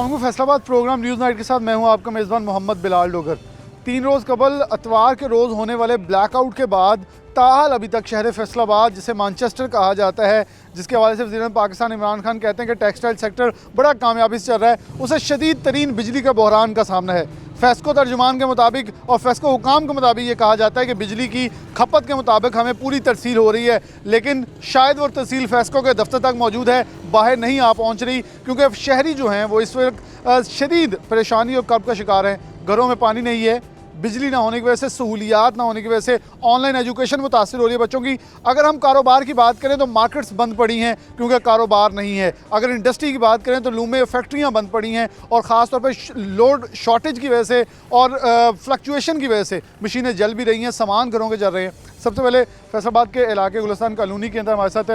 अस्सलाम Faisalabad programme news night के साथ मैं हूं आपका मेज़बान मोहम्मद बिलाल डोगर। 3 रोज़ कबल अतवार के रोज़ होने वाले ब्लैकआउट के बाद ताहाल अभी तक शहर फैसलाबाद, जिसे मैनचेस्टर कहा जाता है, जिसके हवाले से वज़ीर पाकिस्तान इमरान खान कहते हैं कि टेक्सटाइल सेक्टर बड़ा कामयाबी से चल रहा है, उसे शदीद तरीन बिजली का बहरान का सामना है। फेस्को तर्जुमान के मुताबिक और फेस्को हुकाम के मुताबिक ये कहा जाता है कि बिजली की खपत के मुताबिक हमें पूरी तरसील हो रही है, लेकिन शायद वो तरसील फेस्को के दफ्तर तक मौजूद है, बाहर नहीं आ पहुँच रही, क्योंकि शहरी जो हैं वो इस वक्त शदीद परेशानी और कर्ब का शिकार हैं। घरों में पानी नहीं है, बिजली ना होने की वजह से, सहूलियात ना होने की वजह से ऑनलाइन एजुकेशन मुतासिर हो रही है बच्चों की। अगर हम कारोबार की बात करें तो मार्केट्स बंद पड़ी हैं क्योंकि कारोबार नहीं है। अगर इंडस्ट्री की बात करें तो लूमे फैक्ट्रियां बंद पड़ी हैं और ख़ास तौर पर लोड शॉर्टेज की वजह से और फ्लक्चुएशन की वजह से मशीनें जल भी रही हैं, सामान घरों के जल रहे हैं। सबसे पहले फैसलाबाद के इलाके गुलिस्तान कॉलोनी के अंदर हमारे साथ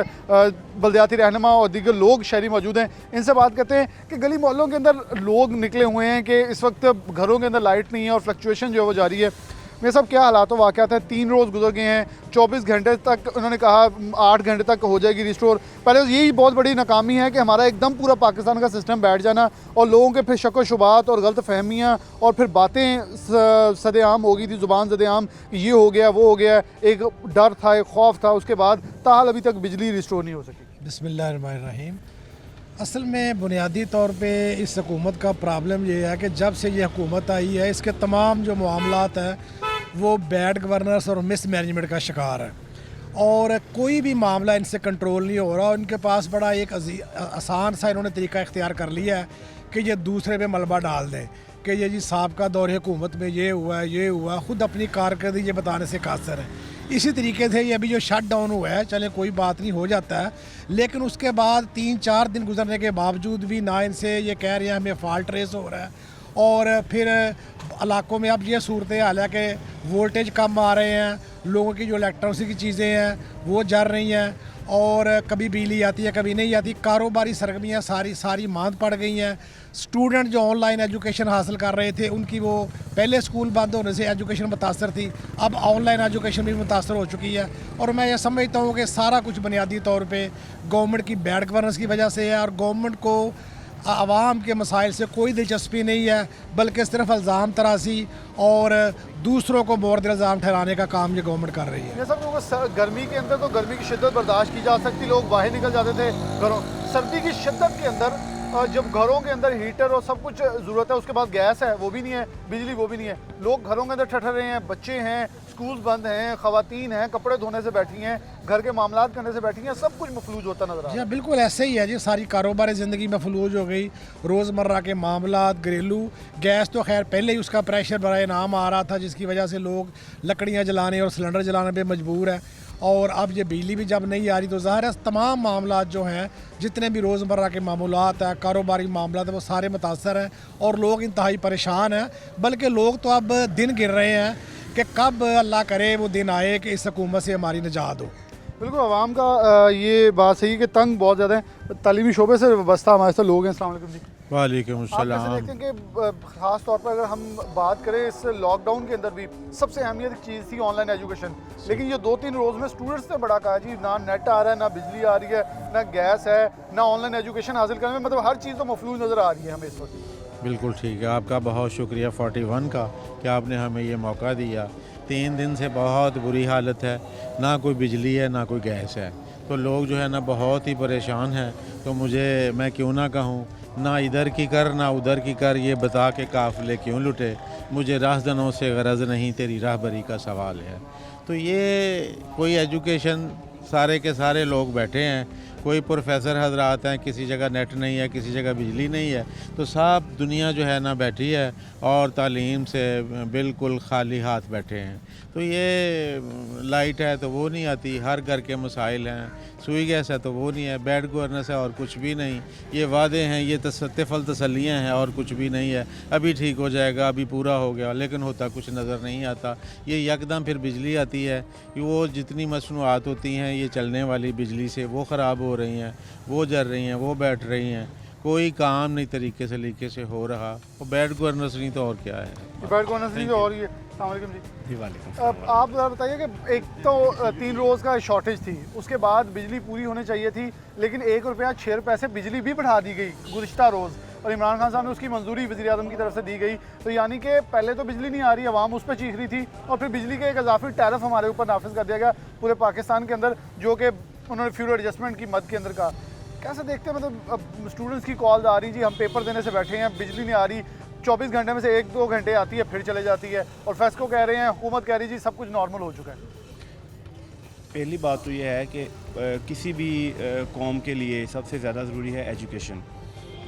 बल्दियाती रहनुमा और दीगर लोग शहरी मौजूद हैं। इनसे बात करते हैं कि गली मोहल्लों के अंदर लोग निकले हुए हैं कि इस वक्त घरों के अंदर लाइट नहीं है और फ्लक्चुएशन जो है वो जारी है। मेरे साहब, क्या हालात वाक़यात हैं? 3 रोज़ गुजर गए हैं, 24 घंटे तक उन्होंने कहा 8 घंटे तक हो जाएगी रिस्टोर। पहले यही बहुत बड़ी नाकामी है कि हमारा एकदम पूरा पाकिस्तान का सिस्टम बैठ जाना और लोगों के फिर शक व शुबात और गलत फहमियाँ और फिर बातें सदेआम हो गई थी, ज़ुबान सदेआम, ये हो गया वो हो गया, एक डर था, एक खौफ था। उसके बाद ताहाल अभी तक बिजली रिस्टोर नहीं हो सकी। बिस्मिल्लाहिर्रहमानिर्रहीम। असल में बुनियादी तौर पे इस हुकूमत का प्रॉब्लम ये है कि जब से ये हुकूमत आई है, इसके तमाम जो मामलात हैं वो बैड गवर्नेंस और मिस मैनेजमेंट का शिकार है और कोई भी मामला इनसे कंट्रोल नहीं हो रहा। उनके पास बड़ा एक आसान सा इन्होंने तरीका इख्तियार कर लिया है कि ये दूसरे पे मलबा डाल दें कि ये जी साहब दौर हुकूमत में ये हुआ ये हुआ, ख़ुद अपनी कारकर्दगी ये बताने से कासर है। इसी तरीके से ये अभी जो शट डाउन हुआ है, चले कोई बात नहीं, हो जाता है, लेकिन उसके बाद 3-4 दिन गुजरने के बावजूद भी ना इनसे ये कह रहे हैं हमें फॉल्ट ट्रेस हो रहा है और फिर इलाकों में अब ये सूरत हाल है कि वोल्टेज कम आ रहे हैं, लोगों की जो इलेक्ट्रॉनिक्स की चीज़ें हैं वो जल रही हैं और कभी बिजली आती है कभी नहीं आती। कारोबारी सरगर्मियाँ सारी मांद पड़ गई हैं। स्टूडेंट जो ऑनलाइन एजुकेशन हासिल कर रहे थे उनकी वो पहले स्कूल बंद होने से एजुकेशन मुतासर थी, अब ऑनलाइन एजुकेशन भी मुतासर हो चुकी है। और मैं ये समझता हूँ कि सारा कुछ बुनियादी तौर पे गवर्नमेंट की बैड गवर्नेंस की वजह से है और गवर्नमेंट को आवाम के मसाइल से कोई दिलचस्पी नहीं है, बल्कि सिर्फ इल्ज़ाम तराशी और दूसरों को मोर्द इल्ज़ाम ठहराने का काम ये गवर्नमेंट कर रही है। ये सब गर्मी के अंदर तो गर्मी की शिद्दत बर्दाश्त की जा सकती, लोग बाहर निकल जाते थे घरों। सर्दी की शिद्दत के अंदर जब घरों के अंदर हीटर और सब कुछ ज़रूरत है, उसके बाद गैस है वो भी नहीं है, बिजली वो भी नहीं है, लोग घरों के अंदर ठठर रहे हैं, बच्चे हैं, स्कूल बंद हैं, ख़वातीन हैं, कपड़े धोने से बैठी हैं, घर के मामलात करने से बैठी हैं, सब कुछ मफलूज होता नजर आ रहा है। जी बिल्कुल ऐसे ही है जी, सारी कारोबारी ज़िंदगी मफलूज हो गई। रोज़मर्रा के मामलात, घरेलू गैस तो खैर पहले ही उसका प्रेशर बड़ा नाम आ रहा था, जिसकी वजह से लोग लकड़ियाँ जलाने और सिलेंडर जलाने पर मजबूर है और अब ये बिजली भी जब नहीं आ रही तो ज़ाहिर है तमाम मामलात जो हैं, जितने भी रोज़मर्रा के मामलात हैं, कारोबारी मामलात हैं, वो सारे मुतासर हैं और लोग इंतहाई परेशान हैं। बल्कि लोग तो अब दिन गिन रहे हैं कि कब अल्लाह करे वो दिन आए कि इस हुकूमत से हमारी निजात हो। बिल्कुल, आवाम का ये बात सही है कि तंग बहुत ज़्यादा है। तालीमी शोबे से वाबस्ता हमारे साथ लोग हैं। अस्सलाम वालेकुम जी। वालेकुम अस्सलाम। आप देखते हैं कि ख़ास तौर पर अगर हम बात करें इस लॉकडाउन के अंदर भी सबसे अहमियत चीज़ थी ऑनलाइन एजुकेशन, लेकिन ये 2-3 रोज़ में स्टूडेंट्स ने बड़ा कहा जी, ना नेट आ रहा है, ना बिजली आ रही है, ना गैस है, ना ऑनलाइन एजुकेशन हासिल करने में, मतलब हर चीज़ तो मफलूज नज़र आ रही है हमें इस वक्त। बिल्कुल ठीक है, आपका बहुत शुक्रिया 41 का कि आपने हमें ये मौका दिया। 3 दिन से बहुत बुरी हालत है, ना कोई बिजली है ना कोई गैस है, तो लोग जो है ना बहुत ही परेशान हैं। तो मैं क्यों ना कहूँ, ना इधर की कर ना उधर की कर, ये बता के काफ़िले क्यों लुटे, मुझे राहजनों से गरज नहीं, तेरी राहबरी का सवाल है। तो ये कोई एजुकेशन, सारे के सारे लोग बैठे हैं, कोई प्रोफेसर हजरात हैं, किसी जगह नेट नहीं है, किसी जगह बिजली नहीं है, तो सब दुनिया जो है ना बैठी है और तालीम से बिल्कुल खाली हाथ बैठे हैं। तो ये लाइट है तो वो नहीं आती, हर घर के मसाइल हैं, सुई गैस है तो वो नहीं है, बेड गवर्नेंस है और कुछ भी नहीं, ये वादे हैं, ये तिफल तसल्लियाँ हैं और कुछ भी नहीं है, अभी ठीक हो जाएगा, अभी पूरा हो गया, लेकिन होता कुछ नज़र नहीं आता। ये यकदम फिर बिजली आती है कि वो जितनी मसनूआत होती हैं ये चलने वाली बिजली से वो ख़राब हो रही हैं, वो जल रही हैं, वो बैठ रही हैं, कोई काम नहीं तरीके से हो रहा। और बैड गवर्नेंस नहीं तो और क्या है, बैड गवर्नेंस नहीं तो और ये। अस्सलाम वालेकुम जी। वालेकुम। अब आप ज़रा बताइए कि एक तो 3 रोज़ का शॉर्टेज थी, उसके बाद बिजली पूरी होनी चाहिए थी, लेकिन ₹1 6 रुपये से बिजली भी बढ़ा दी गई गुज़िश्ता रोज़। और इमरान खान साहब ने उसकी मंजूरी वज़ीर-ए-आज़म की तरफ से दी गई। तो यानी कि पहले तो बिजली नहीं आ रही, आवाम उस पर चीख रही थी, और फिर बिजली का एक इजाफी टैरिफ हमारे ऊपर नाफिज कर दिया गया पूरे पाकिस्तान के अंदर, जो कि उन्होंने फ्यूल एडजस्टमेंट की मद के अंदर कहा। कैसे देखते हैं, मतलब अब स्टूडेंट्स की कॉल आ रही जी, हम पेपर देने से बैठे हैं, बिजली नहीं आ रही, 24 घंटे में से 1-2 घंटे आती है फिर चले जाती है, और फेस्को कह रहे हैं, हुकूमत कह रही जी सब कुछ नॉर्मल हो चुका है। पहली बात तो यह है कि किसी भी कौम के लिए सबसे ज़्यादा ज़रूरी है एजुकेशन,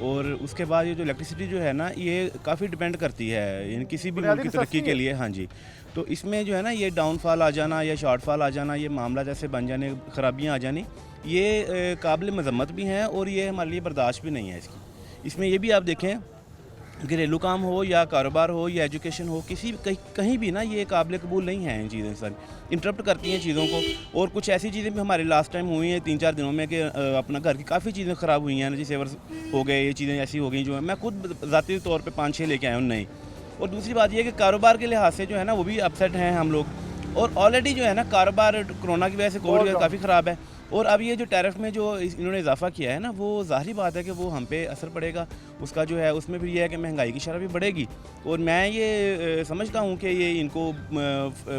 और उसके बाद ये जो इलेक्ट्रिसिटी जो है ना, ये काफ़ी डिपेंड करती है यानी किसी भी मुल्क की तरक्की के लिए। हाँ जी, तो इसमें जो है ना, ये डाउनफॉल आ जाना या शॉर्टफॉल आ जाना, ये मामला जैसे बन जाने, ख़राबियाँ आ जानी, ये काबिल मज़म्मत भी हैं और ये हमारे लिए बर्दाश्त भी नहीं है इसकी। इसमें ये भी आप देखें, घरेलू काम हो या कारोबार हो या एजुकेशन हो, कहीं भी ना ये काबिल कबूल नहीं है इन चीज़ें सर, इंटरप्ट करती हैं चीज़ों को। और कुछ ऐसी चीज़ें भी हमारे लास्ट टाइम हुई हैं 3-4 दिनों में कि अपना घर की काफ़ी चीज़ें ख़राब हुई हैं, जैसे सेवर्स हो गए, ये चीज़ें ऐसी हो गई जो है मैं खुद ज़ाती तौर पर 5-6 लेके आया हूँ नई। और दूसरी बात ये है कि कारोबार के लिहाज से जो है ना, वो भी अपसेट हैं हम लोग, और ऑलरेडी जो है ना कारोबार कोरोना की वजह से कोविड काफ़ी ख़राब है। और अब ये जो टैरिफ में जो इन्होंने इजाफा किया है ना, वो ज़ाहिर बात है कि वो हम पे असर पड़ेगा उसका जो है, उसमें फिर ये है कि महंगाई की शरह भी बढ़ेगी। और मैं ये समझता हूँ कि ये इनको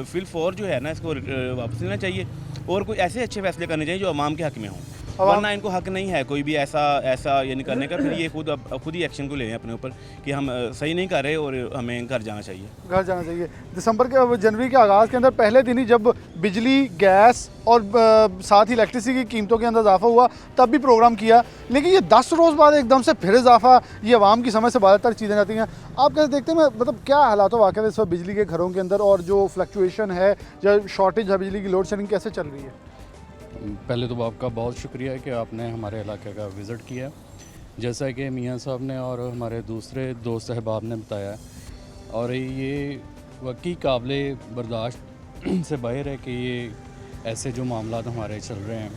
फिल फॉर जो है ना, इसको वापस लेना चाहिए और कोई ऐसे अच्छे फैसले करने चाहिए जो अवाम के हक़ में हों, वरना इनको हक़ नहीं है कोई भी ऐसा ये नहीं करने का। फिर ये खुद ही एक्शन को ले अपने ऊपर कि हम सही नहीं कर रहे और हमें घर जाना चाहिए। दिसंबर के जनवरी के आगाज़ के अंदर पहले दिन ही जब बिजली, गैस और साथ ही इलेक्ट्रिसिटी की कीमतों के अंदर इजाफा हुआ, तब भी प्रोग्राम किया, लेकिन ये 10 रोज़ बाद एकदम से फिर इजाफा, ये आवाम की समझ से ज़्यादातर चीज़ें जाती हैं। आप कैसे देखते हैं, मतलब क्या हालात वाक़ई इस वक्त बिजली के घरों के अंदर, और जो फ्लक्चुएशन है या शॉर्टेज है बिजली की, लोड शेडिंग कैसे चल रही है? पहले तो आपका बहुत शुक्रिया कि आपने हमारे इलाके का विज़िट किया। जैसा कि मियाँ साहब ने और हमारे दूसरे दोस्त अहबाब ने बताया, और ये वाकई काबिले बर्दाश्त से बाहर है कि ये ऐसे जो मामला हमारे चल रहे हैं,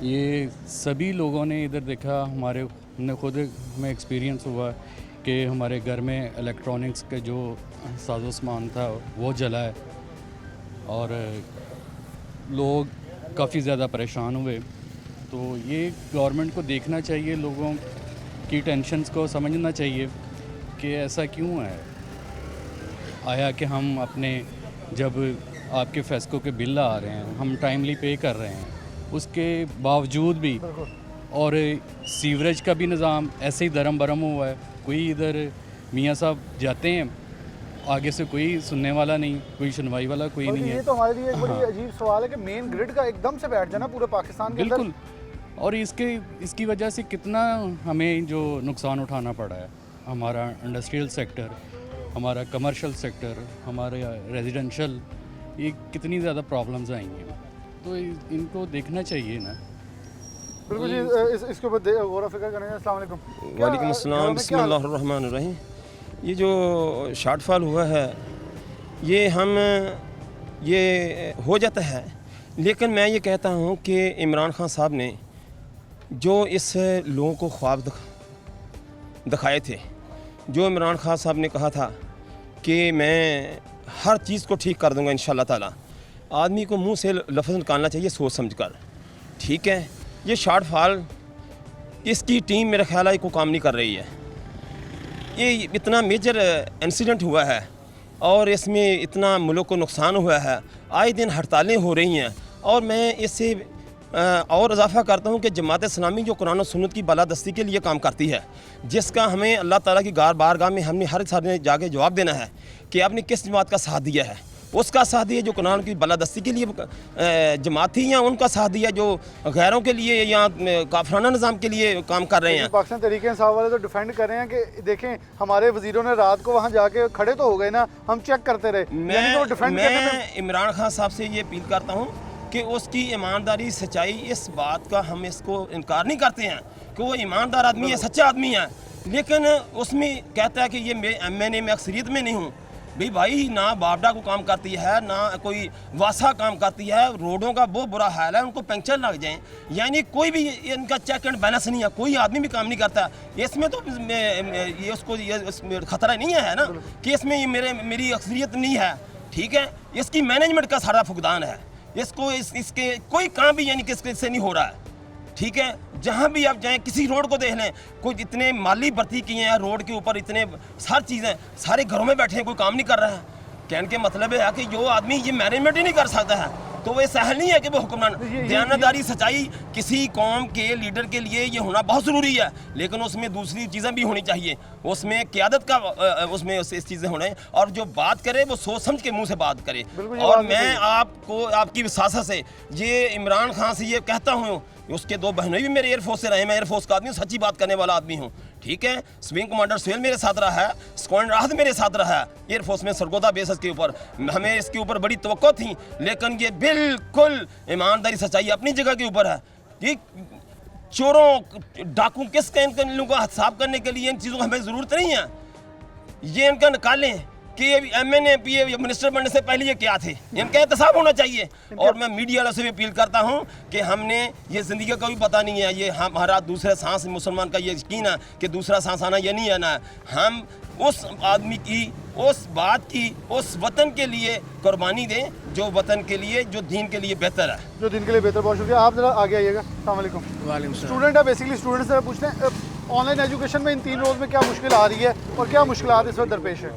ये सभी लोगों ने इधर देखा, हमने खुद में एक्सपीरियंस हुआ कि हमारे घर में इलेक्ट्रॉनिक्स के जो साजो सामान था वो जला है, और लोग काफ़ी ज़्यादा परेशान हुए। तो ये गवर्नमेंट को देखना चाहिए, लोगों की टेंशन्स को समझना चाहिए कि ऐसा क्यों है। आया कि हम अपने, जब आपके फेस्को के बिल आ रहे हैं, हम टाइमली पे कर रहे हैं, उसके बावजूद भी, और सीवरेज का भी निज़ाम ऐसे ही दरम बरम हुआ है। कोई इधर मियाँ साहब जाते हैं, आगे से कोई सुनने वाला नहीं, कोई सुनवाई वाला कोई नहीं है। ये तो हमारे लिए एक बड़ी अजीब सवाल है कि मेन ग्रिड का एकदम से बैठ जाना पूरे पाकिस्तान के अंदर। बिल्कुल, और इसकी वजह से कितना हमें जो नुकसान उठाना पड़ा है। हमारा इंडस्ट्रियल सेक्टर, हमारा कमर्शियल सेक्टर, हमारे रेजिडेंशियल, ये कितनी ज़्यादा प्रॉब्लम्स आई हैं, तो इनको देखना चाहिए ना। बिल्कुल जी, इसके ऊपर गौर फिक्र करेंगे। अस्सलाम वालेकुम। वालेकुम अस्सलाम, बिस्मिल्लाहिर्रहमानिर्रहीम। ये जो शॉर्टफॉल हुआ है, ये हो जाता है, लेकिन मैं ये कहता हूँ कि इमरान खान साहब ने जो इस लोगों को ख्वाब दिखाए थे, जो इमरान खान साहब ने कहा था कि मैं हर चीज़ को ठीक कर दूँगा इंशाल्लाह ताला, आदमी को मुंह से लफ्ज़ निकालना चाहिए सोच समझ कर। ठीक है, ये शॉर्टफॉल, इसकी टीम मेरा ख्याल है को काम नहीं कर रही है। ये इतना मेजर इंसिडेंट हुआ है और इसमें इतना मुल्क को नुकसान हुआ है, आए दिन हड़तालें हो रही हैं, और मैं इससे और इजाफ़ा करता हूँ कि जमात इस्लामी जो कुरान और सुन्नत की बालादस्ती के लिए काम करती है, जिसका हमें अल्लाह ताला की बारगाह में हमने हर साल जाके जवाब देना है कि आपने किस जमात का साथ दिया है। उसका साथ दिया जो कुरान की बालादस्ती के लिए जमात थी, या उनका साथ दिया जो गैरों के लिए या काफराना निज़ाम के लिए काम कर रहे हैं। पाकिस्तान तहरीक इंसाफ वाले तो डिफेंड कर रहे हैं कि देखें हमारे वजीरों ने रात को वहाँ जाके खड़े तो हो गए ना, हम चेक करते रहे। मैं इमरान खान साहब से ये अपील करता हूँ कि उसकी ईमानदारी, सच्चाई, इस बात का हम इसको इनकार नहीं करते हैं कि वो ईमानदार आदमी है, सच्चा आदमी है, लेकिन उसमें कहता है कि ये मैं अक्सरियत में नहीं हूँ। भाई ना बावडा को काम करती है, ना कोई वासा काम करती है, रोडों का बहुत बुरा हाल है, उनको पंक्चर लग जाएं, यानी कोई भी इनका चेक एंड बैलेंस नहीं है, कोई आदमी भी काम नहीं करता। इसमें तो ये उसको खतरा नहीं है ना कि इसमें ये मेरी अक्सरियत नहीं है। ठीक है, इसकी मैनेजमेंट का सारा फुकदान है, इसको इसके कोई काम भी यानी किससे नहीं हो रहा है। ठीक है, जहाँ भी आप जाएं, किसी रोड को देख लें, कुछ इतने माली भर्ती किए हैं रोड के ऊपर, इतने सारी चीज़ें, सारे घरों में बैठे हैं, कोई काम नहीं कर रहा है। कहने के मतलब है कि जो आदमी ये मैनेजमेंट ही नहीं कर सकता है तो वो सहल नहीं है कि वो हुक्मरान। दयानतदारी, सच्चाई किसी कौम के लीडर के लिए ये होना बहुत ज़रूरी है, लेकिन उसमें दूसरी चीज़ें भी होनी चाहिए, उसमें क़यादत का उसमें इस चीज़ें होने, और जो बात करे वो सोच समझ के मुंह से बात करे। और मैं आपको आपकी विसासा से ये इमरान खान से ये कहता हूँ, उसके दो बहनों भी मेरे एयरफोर्स से रहे, मैं एयरफोर्स का आदमी हूँ, सच्ची बात करने वाला आदमी हूँ, ठीक है। स्विंग कमांडर सुहेल मेरे साथ रहा है, स्क्वाड्रन राहत मेरे साथ रहा है एयरफोर्स में सरगोदा बेसिस के ऊपर। हमें इसके ऊपर बड़ी तवक्को थी, लेकिन ये बिल्कुल ईमानदारी सच्चाई अपनी जगह के ऊपर है। ये चोरों डाकू किस इन लोगों का हिसाब करने के लिए इन चीज़ों की हमें ज़रूरत नहीं है। ये इनका निकालें कि ये MNA PA मिनिस्टर बनने से पहले ये क्या थे, इनका एहतसाब होना चाहिए। और मैं मीडिया वालों से भी अपील करता हूँ कि हमने ये ज़िंदगी का कोई पता नहीं है, ये हमारा दूसरा सांस मुसलमान का ये यकीन है कि दूसरा सांस आना ये नहीं आना है। हम उस आदमी की, उस बात की, उस वतन के लिए कुर्बानी दें जो वतन के लिए, जो दीन के लिए बेहतर है, जो दिन के लिए बेहतर। बहुत शुक्रिया। आप जरा आगे आइएगा। अस्सलाम वालेकुम। स्टूडेंट है, बेसिकली स्टूडेंट से पूछते हैं ऑनलाइन एजुकेशन में इन 3 रोज़ में क्या मुश्किल आ रही है और क्या मुश्किलात इस वक्त दरपेश है?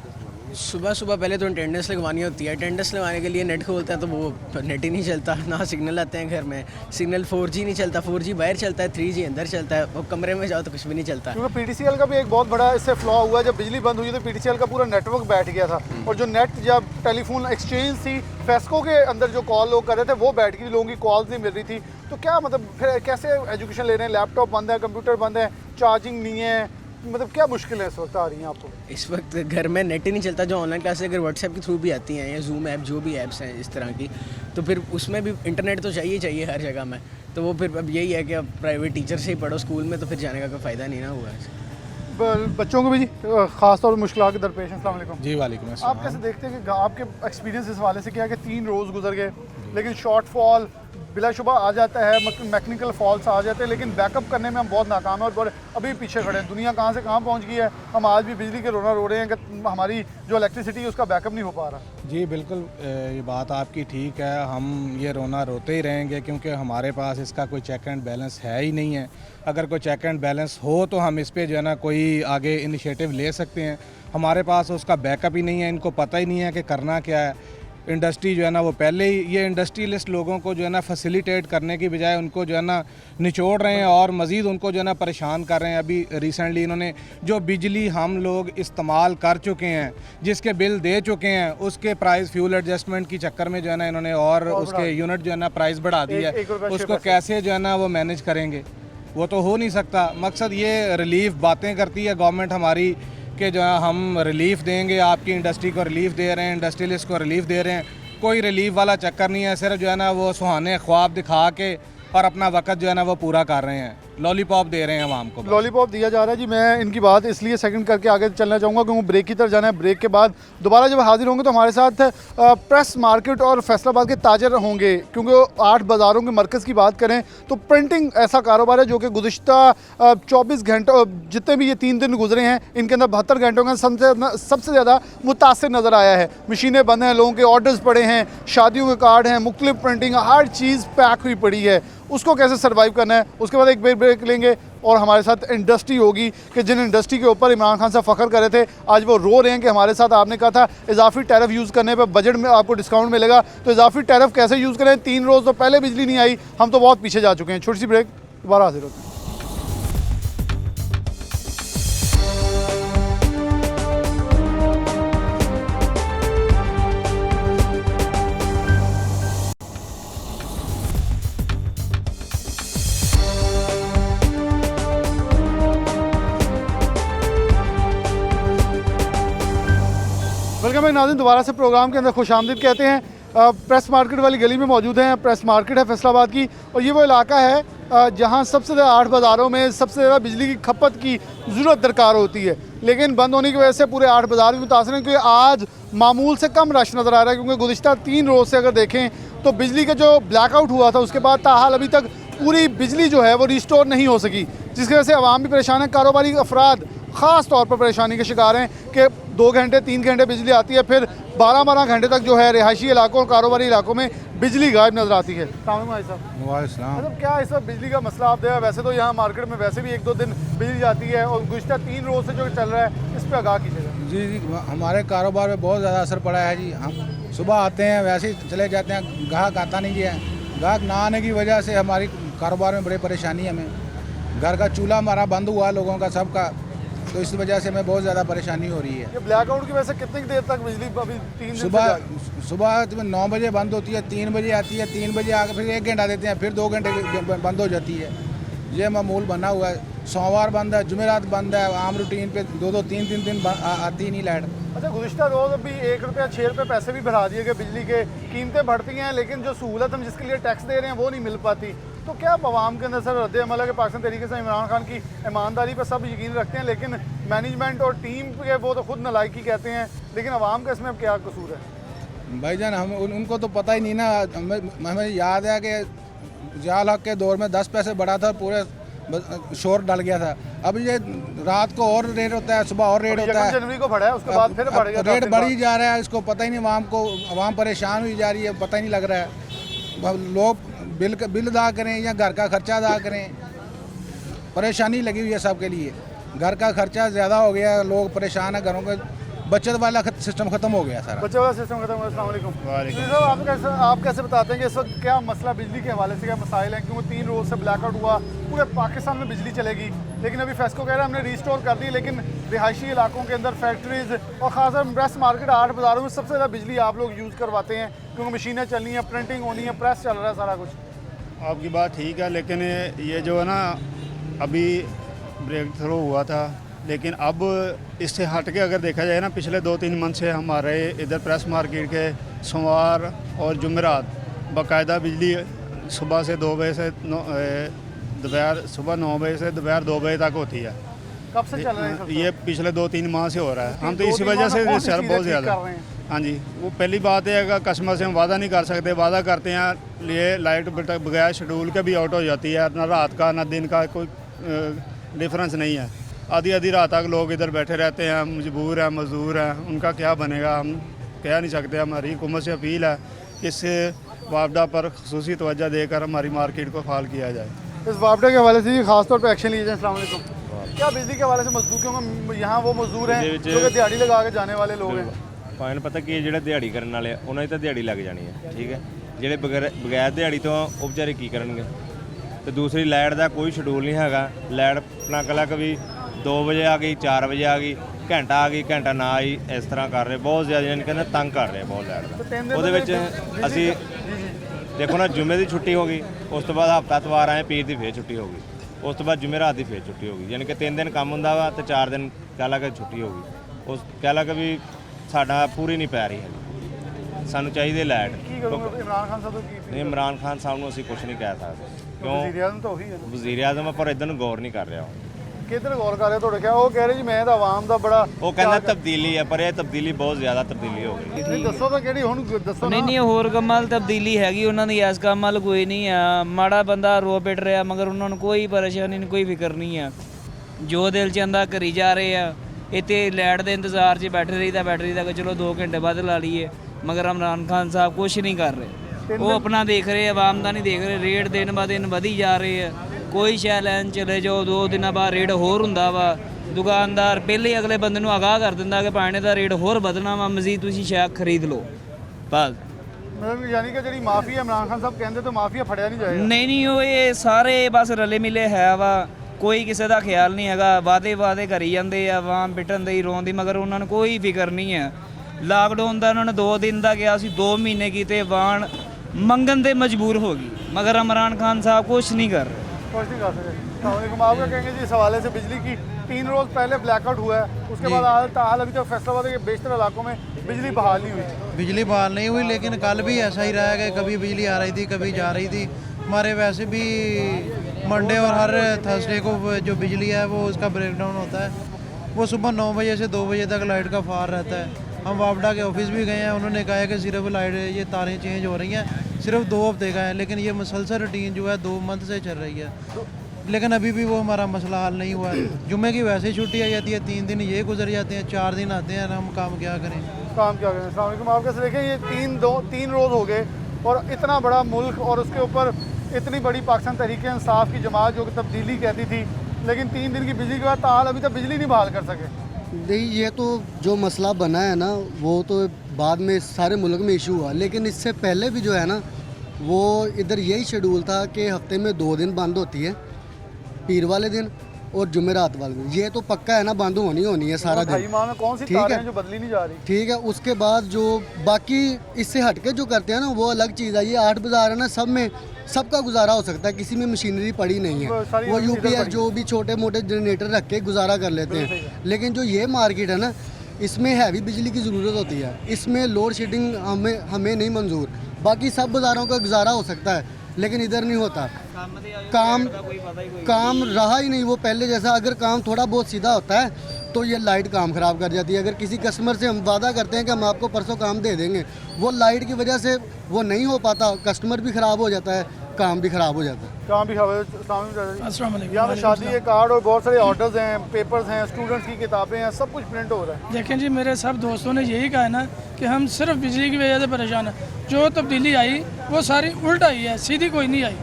सुबह सुबह पहले तो अटेंडेंस लगवानी होती है। अटेंडेंस लगवाने के लिए नेट खोलते हैं तो वो नेट ही नहीं चलता, ना सिग्नल आते हैं घर में, सिग्नल 4G नहीं चलता, 4G बाहर चलता है, 3G अंदर चलता है, और कमरे में जाओ तो कुछ भी नहीं चलता। क्योंकि PTCL का भी एक बहुत बड़ा इससे फ्लॉ हुआ है, जब बिजली बंद हुई तो PTCL का पूरा नेटवर्क बैठ गया था, और जो नेट जब टेलीफोन एक्सचेंज थी फेस्को के अंदर जो कॉल लोग कर रहे थे वो बैठ गई, लोगों की कॉल्स नहीं मिल रही थी। तो क्या मतलब फिर कैसे एजुकेशन ले रहे हैं? लैपटॉप बंद है, कंप्यूटर बंद है, चार्जिंग नहीं है, मतलब क्या मुश्किल है इस वक्त आ रही हैं आपको? इस वक्त घर में नेट ही नहीं चलता। जो ऑनलाइन क्लासेस अगर व्हाट्सएप के थ्रू भी आती हैं या जूम ऐप, जो भी ऐप्स हैं इस तरह की, तो फिर उसमें भी इंटरनेट तो चाहिए हर जगह में। तो वो फिर अब यही है कि अब प्राइवेट टीचर से ही पढ़ो स्कूल में, तो फिर जाने का कोई फ़ायदा नहीं ना हुआ है। बच्चों को भी जी खास तौर पर मुश्किल के दरपेश हैं। अस्सलाम वालेकुम। जी वालेकुम अस्सलाम। आप कैसे देखते हैं कि आपके एक्सपीरियंस इस हवाले से क्या है कि 3 रोज़ गुजर गए, लेकिन शॉर्टफॉल बिलाशुबा आ जाता है, मैकेनिकल फॉल्ट्स आ जाते हैं, लेकिन बैकअप करने में हम बहुत नाकाम हैं और अभी पीछे खड़े हैं। दुनिया कहाँ से कहाँ पहुँच गई है, हम आज भी बिजली के रोना रो रहे हैं कि हमारी जो इलेक्ट्रिसिटी है उसका बैकअप नहीं हो पा रहा। जी बिल्कुल, ये बात आपकी ठीक है, हम ये रोना रोते ही रहेंगे क्योंकि हमारे पास इसका कोई चेक एंड बैलेंस है ही नहीं है। अगर कोई चेक एंड बैलेंस हो तो हम इस पे जो है ना कोई आगे इनिशिएटिव ले सकते हैं। हमारे पास उसका बैकअप ही नहीं है, इनको पता ही नहीं है कि करना क्या है। इंडस्ट्री जो है ना वो पहले ही ये इंडस्ट्रियलिस्ट लोगों को जो है ना फैसिलिटेट करने की बजाय उनको जो है ना निचोड़ रहे हैं और मज़ीद उनको जो है ना परेशान कर रहे हैं। अभी रिसेंटली इन्होंने जो बिजली हम लोग इस्तेमाल कर चुके हैं, जिसके बिल दे चुके हैं, उसके प्राइस फ्यूल एडजस्टमेंट की चक्कर में जो है ना इन्होंने और उसके यूनिट जो है ना प्राइस बढ़ा दी है। उसको कैसे जो है ना वो मैनेज करेंगे, वो तो हो नहीं सकता। मकसद ये रिलीफ बातें करती है गवर्नमेंट हमारी कि जो है हम रिलीफ देंगे, आपकी इंडस्ट्री को रिलीफ दे रहे हैं, इंडस्ट्रियलिस्ट को रिलीफ दे रहे हैं। कोई रिलीफ वाला चक्कर नहीं है, सिर्फ जो है ना वो सुहाने ख्वाब दिखा के और अपना वक्त जो है ना वो पूरा कर रहे हैं, लॉलीपॉप दे रहे हैं आवाम को। लॉलीपॉप दिया जा रहा है जी। मैं इनकी बात इसलिए सेकंड करके आगे चलना चाहूँगा क्योंकि ब्रेक की तरफ जाना है। ब्रेक के बाद दोबारा जब हाजिर होंगे तो हमारे साथ प्रेस मार्केट और फैसलाबाद के ताजर होंगे, क्योंकि 8 बाज़ारों के मरकज़ की बात करें तो प्रिंटिंग ऐसा कारोबार है जो कि गुज़िश्ता 24 घंटों, जितने भी ये 3 दिन गुजरे हैं, इनके अंदर 72 घंटों का सबसे ज़्यादा मुतासिर नज़र आया है। मशीनें बंद हैं, लोगों के ऑर्डर्स पड़े हैं, शादियों के कार्ड हैं, मुख्तलिफ प्रिंटिंग, हर चीज़ पैक हुई पड़ी है। उसको कैसे सर्वाइव करना है, उसके बाद एक ब्रेक लेंगे और हमारे साथ इंडस्ट्री होगी कि जिन इंडस्ट्री के ऊपर इमरान खान साहब फ़ख्र कर रहे थे, आज वो रो रहे हैं कि हमारे साथ आपने कहा था इजाफी टैरिफ यूज़ करने पे बजट में आपको डिस्काउंट मिलेगा, तो इजाफी टैरिफ कैसे यूज़ करें? 3 रोज़ तो पहले बिजली नहीं आई, हम तो बहुत पीछे जा चुके हैं। छोटी सी ब्रेक, दोबारा हाजिर होते हैं। वेलकम है नाज़रीन, दोबारा से प्रोग्राम के अंदर खुशामदीद कहते हैं। प्रेस मार्केट वाली गली में मौजूद हैं। प्रेस मार्केट है फैसलाबाद की, और ये वो इलाका है जहाँ सबसे ज़्यादा 8 बाज़ारों में सबसे ज़्यादा बिजली की खपत की ज़रूरत दरकार होती है, लेकिन बंद होने की वजह से पूरे 8 बाज़ार भी मुतासर हैं, क्योंकि आज मामूल से कम रश नज़र आ रहा है। क्योंकि गुज़िश्ता 3 रोज़ से अगर देखें तो बिजली का जो ब्लैकआउट हुआ था उसके बाद ताहाल अभी तक पूरी बिजली जो है वो रिस्टोर नहीं हो सकी, जिसकी वजह से आवाम भी परेशान है। कारोबारी अफराद ख़ास तौर पर परेशानी के शिकार हैं कि 2 घंटे 3 घंटे बिजली आती है, फिर 12-12 घंटे तक जो है रिहायशी इलाकों और कारोबारी इलाकों में बिजली गायब नजर आती है। भाई साहब मतलब क्या इस वक्त बिजली का मसला आप देखा, वैसे तो यहाँ मार्केट में वैसे भी 1-2 दिन बिजली जाती है और गुज़श्ता 3 रोज़ से जो चल रहा है इस पर आगाह कीजिएगा। जी हमारे कारोबार में बहुत ज़्यादा असर पड़ा है जी। हम सुबह आते हैं वैसे ही चले जाते हैं, ग्राहक आता नहीं है। ग्राहक ना आने की वजह से हमारी कारोबार में बड़ी परेशानी है। हमें घर का चूल्हा हमारा बंद हुआ लोगों का सबका, तो इस वजह से हमें बहुत ज़्यादा परेशानी हो रही है। ये ब्लैकआउट की वजह से कितनी देर तक बिजली अभी 3 दिन सुबह 9 बजे बंद होती है, 3 बजे आती है, 3 बजे आकर फिर 1 घंटा देते हैं, फिर 2 घंटे बंद हो जाती है। ये मामूल बना हुआ है। सोमवार बंद है, जुमेरात बंद है, आम रूटीन पे 2-2 3-3 दिन आती ही नहीं लाइट। अच्छा, गुज़श्ता रोज़ अभी 1 रुपया 6 रुपये पैसे भी बढ़ा दिए गए बिजली के, कीमतें बढ़ती हैं लेकिन जो सहूलत हम जिसके लिए टैक्स दे रहे हैं वो नहीं मिल पाती। तो क्या आवाम के अंदर सर रद्द अमल है कि पाकिस्तान तरीके से इमरान खान की ईमानदारी पर सब यकीन रखते हैं लेकिन मैनेजमेंट और टीम के वो तो खुद नालायकी कहते हैं, लेकिन आवाम का इसमें अब क्या कसूर है? भाईजान हम उनको तो पता ही नहीं ना। हमें याद है कि जियाउल हक के दौर में 10 पैसे बढ़ा था, पूरे शोर डल गया था। अब ये रात को और रेट होता है, सुबह और रेट होता है। जनवरी को बढ़ा है, उसके बाद फिर बढ़ गया, रेट बढ़ ही जा रहा है। इसको पता ही नहीं, आवाम परेशान हुई जा रही है, पता ही नहीं लग रहा है। लोग बिल अदा करें या घर का खर्चा अदा करें, परेशानी लगी हुई है सबके लिए। घर का खर्चा ज़्यादा हो गया, लोग परेशान है। घरों के बचत वाला सिस्टम खत्म हो गया सारा। बचत वाला सिस्टम खत्म हो गया। अस्सलाम वालेकुम। आप कैसे बताते हैं कि इस वक्त क्या मसला बिजली के हवाले से क्या मसाइल हैं? क्योंकि 3 रोज़ से ब्लैकआउट हुआ, पूरे पाकिस्तान में बिजली चलेगी, लेकिन अभी फेस्को कह रहा है हमने रिस्टोर कर दी, लेकिन रिहायशी इलाकों के अंदर फैक्ट्रीज और खासकर प्रेस मार्केट 8 बाज़ारों में सबसे ज़्यादा बिजली आप लोग यूज़ करवाते हैं क्योंकि मशीनें चलनी हैं, प्रिंटिंग होनी है, प्रेस चल रहा है, सारा कुछ। आपकी बात ठीक है, लेकिन ये जो है ना अभी ब्रेक थ्रू हुआ था, लेकिन अब इससे हट के अगर देखा जाए ना, पिछले 2-3 मंथ से हमारे इधर प्रेस मार्केट के सोमवार और जुमेरात बाकायदा बिजली सुबह से 2 बजे से दोपहर सुबह 9 बजे से दोपहर 2 बजे तक होती है। कब से चल रहा है ये पिछले 2-3 माह से हो रहा है। हम तो इसी वजह से सर बहुत ज़्यादा। हाँ जी, वो पहली बात है अगर कस्टमर से हम वादा नहीं कर सकते, वादा करते हैं ये लाइट बगैर शेड्यूल के भी आउट हो जाती है, ना रात का ना दिन का कोई डिफरेंस नहीं है। आधी रात तक लोग इधर बैठे रहते हैं, मजबूर हैं, मजदूर हैं, उनका क्या बनेगा हम कह नहीं सकते। हमारी हुकूमत से अपील है कि इस वापडा पर खसूसी तवज्जो देकर हमारी मार्केट को फाल किया जाए। इस वापडा के हवाले से खास तौर पर एक्शन लीजिए। अस्सलाम वालेकुम। क्या बिजली के हवाले से मजदूर, क्योंकि यहाँ वो मजदूर हैं जो दिहाड़ी लगा के जाने वाले लोग हैं। ਭਾਵੇਂ ਪਤਾ ਕਿ ਜਿਹੜੇ ਦਿਹਾੜੀ ਕਰਨ ਵਾਲੇ ਆ ਉਹਨਾਂ ਦੀ ਤਾਂ ਦਿਹਾੜੀ ਲੱਗ ਜਾਣੀ ਹੈ, ਠੀਕ ਹੈ। ਜਿਹੜੇ ਬਗੈਰ ਦਿਹਾੜੀ ਤੋਂ ਉਹ ਵਿਚਾਰੇ ਕੀ ਕਰਨਗੇ? ਤੇ ਦੂਸਰੀ ਲਾਈਟ ਦਾ ਕੋਈ ਸ਼ਡਿਊਲ ਨਹੀਂ ਹੈਗਾ। ਲਾਈਟ ਆਪਣਾ ਕਲਾ ਕभी 2 ਵਜੇ ਆ ਗਈ, 4 ਵਜੇ ਆ ਗਈ, ਘੰਟਾ ਆ ਗਈ, ਘੰਟਾ ਨਾ ਆਈ, ਇਸ ਤਰ੍ਹਾਂ ਕਰ ਰਹੇ ਬਹੁਤ ਜ਼ਿਆਦਾ, ਯਾਨੀ ਕਹਿੰਦੇ ਤੰਗ ਕਰ ਰਹੇ ਬਹੁਤ ਲਾਈਟ ਦਾ। ਉਹਦੇ ਵਿੱਚ ਅਸੀਂ ਦੇਖੋ ਨਾ, ਜੁਮੇ ਦੀ ਛੁੱਟੀ ਹੋ ਗਈ, ਉਸ ਤੋਂ ਬਾਅਦ ਹਫਤਾ ਐਤਵਾਰ ਆਏ, ਪੀਰ ਦੀ ਫੇਰ ਛੁੱਟੀ ਹੋ ਗਈ, ਉਸ ਤੋਂ ਬਾਅਦ ਜੁਮੇਰਾਤ ਦੀ ਫੇਰ ਛੁੱਟੀ ਹੋ ਗਈ, ਯਾਨੀ ਕਿ 3 ਦਿਨ ਕੰਮ ਹੁੰਦਾ ਵਾ ਤੇ 4 ਦਿਨ ਕਹਿ ਲਾ ਕੇ ਛੁੱਟੀ ਹੋ ਗਈ। ਉਸ ਕਹਿ ਲਾ ਕੇ ਵੀ ਸਾਡਾ ਪੂਰੀ ਨਹੀਂ ਪੈ ਰਹੀ ਹੈ। ਸਾਨੂੰ ਚਾਹੀਦੀ ਲਾਈਟ। इमरान खान साहब की ਨਹੀਂ, ਇਮਰਾਨ ਖਾਨ ਸਾਹਿਬ ਨੂੰ ਅਸੀਂ ਕੁਝ ਨਹੀਂ ਕਹਿ ਸਕਦੇ ਕਿਉਂ? वज़ीर आज़म तो ਉਹੀ ਹੈ ਨਾ। ਵਜ਼ੀਰ ਆਜ਼ਮ ਪਰ ਇਦਾਂ ਨੂੰ ਗੌਰ ਨਹੀਂ ਕਰ ਰਿਹਾ। ਕਿੱਧਰ ਗੌਰ ਕਰ ਰਿਹਾ ਤੁਹਾਡੇ ਕਿਹਾ? ਉਹ ਕਹਿ ਰਹੇ ਜੀ ਮੈਂ ਤਾਂ ਆਵਾਮ ਦਾ ਬੜਾ ਉਹ ਕਹਿੰਦਾ ਤਬਦੀਲੀ ਹੈ, ਪਰ ਇਹ ਤਬਦੀਲੀ ਬਹੁਤ ਜ਼ਿਆਦਾ ਤਬਦੀਲੀ ਹੋ ਗਈ। ਨਹੀਂ ਦੱਸੋ ਤਾਂ ਕਿਹੜੀ ਹੁਣ ਦੱਸੋ ਨਾ। ਨਹੀਂ ਹੋਰ ਕੰਮਾਂ ਵੱਲ ਤਬਦੀਲੀ ਹੈਗੀ ਉਹਨਾਂ ਦੀ, ਇਸ ਕੰਮ ਵੱਲ ਕੋਈ ਨਹੀਂ ਆ। ਮਾੜਾ ਬੰਦਾ ਰੋ ਪਿੱਟ ਰਿਹਾ ਮਗਰ ਉਹਨਾਂ ਨੂੰ ਕੋਈ ਪਰੇਸ਼ਾਨੀ ਨਹੀਂ, ਕੋਈ ਫਿਕਰ ਨਹੀਂ ਆ। ਜੋ ਦਿਲ ਚ ਆਂਦਾ ਕਰੀ ਜਾ ਰਹੇ ਆ। ਇੱਥੇ ਲਾਈਟ ਦੇ ਇੰਤਜ਼ਾਰ 'ਚ ਬੈਠੇ ਰਹੀਦਾ ਕਿ ਚਲੋ 2 ਘੰਟੇ ਬਾਅਦ ਲਾ ਲਈਏ, ਮਗਰ ਇਮਰਾਨ ਖਾਨ ਸਾਹਿਬ ਕੁਛ ਨਹੀਂ ਕਰ ਰਹੇ। ਉਹ ਆਪਣਾ ਦੇਖ ਰਹੇ, ਆਵਾਮ ਦਾ ਨਹੀਂ ਦੇਖ ਰਹੇ। ਰੇਟ ਦਿਨ ਬ ਦਿਨ ਵਧੀ ਜਾ ਰਹੇ ਆ। ਕੋਈ ਸ਼ੈ ਲੈਣ ਚਲੇ ਜਾਓ, 2 ਦਿਨਾਂ ਬਾਅਦ ਰੇਟ ਹੋਰ ਹੁੰਦਾ ਵਾ। ਦੁਕਾਨਦਾਰ ਪਹਿਲੇ ਅਗਲੇ ਬੰਦੇ ਨੂੰ ਆਗਾਹ ਕਰ ਦਿੰਦਾ ਕਿ ਪਾਣੀ ਦਾ ਰੇਟ ਹੋਰ ਵਧਣਾ ਵਾ, ਮਜ਼ੀਦ ਤੁਸੀਂ ਸ਼ੈ ਖਰੀਦ ਲਓ ਬਸ। ਮਤਲਬ ਯਾਨੀ ਕਿ ਜਿਹੜੀ ਮਾਫੀਆ ਇਮਰਾਨ ਖਾਨ ਸਾਹਿਬ ਕਹਿੰਦੇ ਤਾਂ ਮਾਫੀਆ ਫੜਿਆ ਨਹੀਂ ਜਾਏਗਾ। ਨਹੀਂ ਉਹ ਇਹ ਸਾਰੇ ਬਸ ਰਲੇ ਮਿਲੇ ਹੈ ਵਾ, ਕੋਈ ਕਿਸੇ ਦਾ ਖਿਆਲ ਨਹੀਂ ਹੈਗਾ। ਵਾਅਦੇ ਕਰੀ ਜਾਂਦੇ ਆ, ਆਵਾਮ ਪਿੱਟਣ ਦੀ ਰੋਣ ਦੀ, ਮਗਰ ਉਹਨਾਂ ਨੂੰ ਕੋਈ ਫਿਕਰ ਨਹੀਂ ਹੈ। ਲਾਕਡਾਊਨ ਦਾ ਉਹਨਾਂ ਨੇ 2 ਦਿਨ ਦਾ ਕਿਹਾ ਸੀ, 2 ਮਹੀਨੇ ਕੀਤੇ, ਵਾਣ ਮੰਗਣ ਤੇ ਮਜਬੂਰ ਹੋ ਗਈ, मगर इमरान खान साहब कुछ नहीं कर रहे। कुछ नहीं कर सकते। आप क्या कहेंगे जी इस हवाले से? बिजली की 3 रोज़ पहले ब्लैकआउट हुआ है, उसके बाद ताहाल अभी तक फैसला हुआ था कि बेशतर इलाकों में बिजली बहाल नहीं हुई। बिजली बहाल नहीं हुई, लेकिन कल भी ऐसा ही रहा कि कभी बिजली आ रही थी, कभी जा रही थी। हमारे वैसे भी मंडे और हर थर्सडे को जो बिजली है वो उसका ब्रेकडाउन होता है। वो सुबह 9 बजे से 2 बजे तक लाइट का फार रहता है। हम वापडा के ऑफिस भी गए हैं, उन्होंने कहा है कि सिर्फ लाइट ये तारें चेंज हो रही हैं, सिर्फ 2 हफ्ते का है, लेकिन ये मुसलसल रूटीन जो है 2 मंथ से चल रही है। लेकिन अभी भी वो हमारा मसला हल नहीं हुआ है। जुम्मे की वैसे ही छुट्टी आ जाती है, 3 दिन ये गुजर जाते हैं, 4 दिन आते हैं, हम काम क्या करें। काम क्या करें। अस्सलाम वालेकुम। आप कैसे देखें, ये 3 रोज़ हो गए और इतना बड़ा मुल्क और उसके ऊपर इतनी बड़ी पाकिस्तान तहरीक इंसाफ की जमात जो कि तब्दीली कहती थी, लेकिन 3 दिन की बिजली के बाद ताल अभी तक बिजली नहीं बहाल कर सके। नहीं, ये तो जो मसला बना है ना, वो तो बाद में सारे मुल्क में इशू हुआ, लेकिन इससे पहले भी जो है ना, वो इधर यही शेड्यूल था कि हफ्ते में 2 दिन बंद होती है, पीर वाले दिन और जुमेरात वाले दिन। ये तो पक्का है ना, बंद होनी है सारा दिन। माह में कौन सी तारें हैं जो बदली नहीं जा रही? ठीक है। उसके बाद जो बाकी इससे हटके जो करते हैं ना, वो अलग चीज़ है। ये 8 बाज़ार है ना, सब में सबका गुजारा हो सकता है, किसी में मशीनरी पड़ी नहीं है। वो यूपीएस जो भी छोटे मोटे जनरेटर रख के गुजारा कर लेते हैं। लेकिन जो ये मार्केट है ना, इसमें हैवी बिजली की ज़रूरत होती है, इसमें लोड शेडिंग हमें नहीं मंजूर। बाकी सब बाज़ारों का गुजारा हो सकता है, लेकिन इधर नहीं होता। काम रहा ही नहीं वो पहले जैसा। अगर काम थोड़ा बहुत सीधा होता है तो ये लाइट काम ख़राब कर जाती है। अगर किसी कस्टमर से हम वादा करते हैं कि हम आपको परसों काम दे देंगे, वो लाइट की वजह से वो नहीं हो पाता, कस्टमर भी ख़राब हो जाता है, काम भी ख़राब हो जाता है। काम भी यहाँ पे शादी के कार्ड और बहुत सारे ऑर्डर्स हैं, पेपर्स हैं, स्टूडेंट्स की किताबें हैं, सब कुछ प्रिंट हो रहा है। देखें जी, मेरे सब दोस्तों ने यही कहा है ना कि हम सिर्फ बिजली की वजह से परेशान हैं। जो तब्दीली आई वो सारी उल्ट आई है, सीधी कोई नहीं आई।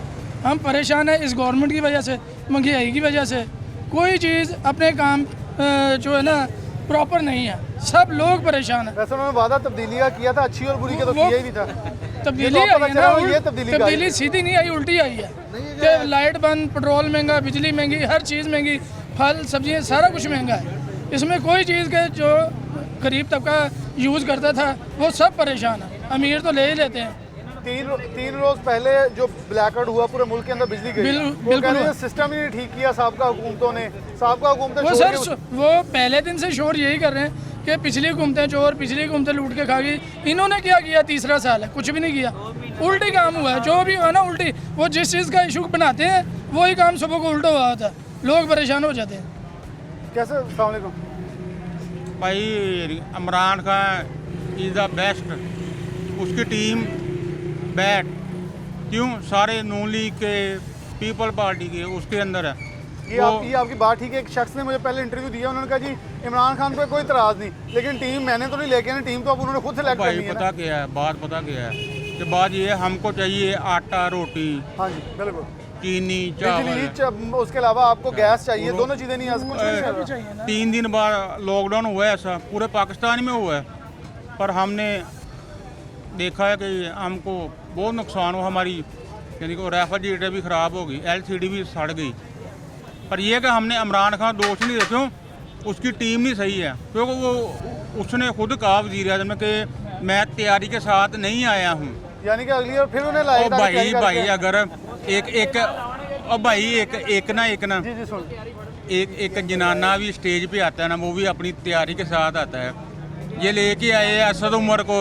हम परेशान हैं इस गवर्नमेंट की वजह से, महंगाई की वजह से। कोई चीज़ अपने काम जो है ना प्रॉपर नहीं है, सब लोग परेशान हैं। वैसे उन्होंने वादा तब्दीली का किया था, अच्छी और बुरी के तो किया ही नहीं था। तब्दीली सीधी नहीं आई, उल्टी आई है कि लाइट बंद, पेट्रोल महंगा, बिजली महंगी, हर चीज़ महंगी, फल सब्जियाँ सारा कुछ महंगा है। इसमें कोई चीज़ के जो गरीब तबका यूज़ करता था वो सब परेशान है, अमीर तो ले ही लेते हैं। 3 रोज पहले जो ब्लैकआउट हुआ पूरे मुल्क के अंदर बिजली गई, वो कह रहे हैं सिस्टम ही नहीं ठीक किया साहबका हुकूमतों ने। वो सर वो पहले दिन से शोर यही कर रहे हैं कि पिछली हुकूमतें चोर, पिछली हुकूमतें लूट के खा गई। इन्होंने क्या किया? 3रा साल है, कुछ भी नहीं किया, उल्टी काम हुआ है। जो भी हुआ ना उल्टी, वो जिस चीज़ का इशू बनाते हैं वही काम सुबह को उल्टा हुआ होता है, लोग परेशान हो जाते हैं। कैसे? अस्सलाम वालेकुम भाई, Imran Khan is the best, उसकी टीम बैट क्यों सारे नून लीग के, पीपल पार्टी के उसके अंदर है। ये आपकी बात ठीक है। एक शख्स ने मुझे पहले इंटरव्यू दिया, उन्होंने कहा जी इमरान खान पे कोई इतराज़ नहीं, लेकिन टीम मैंने तो नहीं लेके आनी, टीम तो अब उन्होंने खुद सेलेक्ट करनी है। पता क्या है बात? पता क्या है कि बात ये है, हमको चाहिए आटा, रोटी, हाँ जी बिल्कुल, चीनी, चावल, उसके अलावा आपको गैस चाहिए, दोनों चीज़ें नहीं है। 3 दिन बाद लॉकडाउन हुआ है, ऐसा पूरे पाकिस्तान में हुआ है, पर हमने देखा है कि हमको बहुत नुकसान हुआ। हमारी यानी कि रेफ्रिजरेटर भी ख़राब हो गई, LCD भी सड़ गई। पर यह कि हमने इमरान खान दोष नहीं देते, उसकी टीम नहीं सही है, क्योंकि वो उसने खुद कहा वज़ीर-ए-आज़म में कि मैं तैयारी के साथ नहीं आया हूँ। यानी कि अगली बार फिर उन्हें लाएगा। भाई अगर एक जनाना भी स्टेज पे आता है ना, वो भी अपनी तैयारी के साथ आता है। ये लेके आए असद उमर को,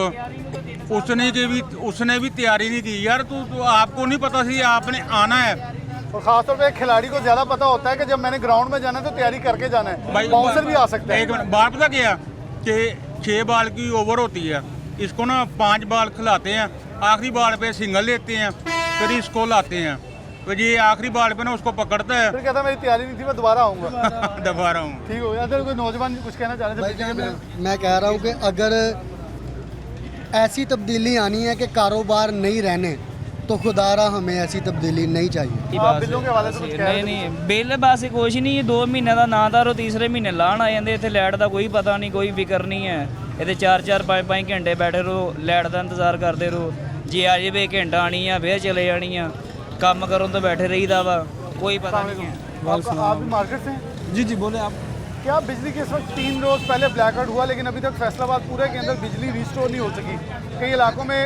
उसने भी तैयारी नहीं की। यार तो आपको नहीं पता सी आपने आना है। और खासतौर पे खिलाड़ी को ज़्यादा पता होता है कि जब मैंने ग्राउंड में जाना है तो तैयारी करके जाना है। बाउंसर भी आ सकता है। एक मिनट, बात पता क्या कि 6 बॉल की ओवर होती है, इसको ना 5 बॉल खिलाते हैं, आखिरी बॉल पे सिंगल लेते हैं, फिर इसको लाते हैं, तो ये आखिरी बॉल पे ना उसको पकड़ता है, फिर कहता है मेरी तैयारी नहीं थी, मैं दोबारा आऊँगा। दोबारा हूँ। ठीक हो गया। अगर कोई नौजवान कुछ कहना चाह रहे थे? मैं कह रहा हूँ कि अगर ऐसी तब्दीली आनी है कि कारोबार नहीं रहने, तो खुदारा हमें ऐसी तब्दीली नहीं चाहिए। बिलों के हवाले से कुछ कह रहे? नहीं बिल बस कुछ नहीं, 2 महीने का ना तारो, तीसरे महीने लाण आ जाते। इतने लाइट का कोई पता नहीं, कोई फिक्र नहीं है। ये 4-4 5-5 घंटे बैठे रहो, लाइट का इंतजार करते रहो। जे आ जाए घंटा आनी है, फिर चले जानी है, काम करो तो बैठे रहीदा वा, कोई पता नहीं है। आप भी मार्केट से हैं? जी बोले आप। क्या बिजली के इस वक्त 3 रोज़ पहले ब्लैकआउट हुआ, लेकिन अभी तक फैसलाबाद पूरे के अंदर बिजली रिस्टोर नहीं हो सकी। कई इलाकों में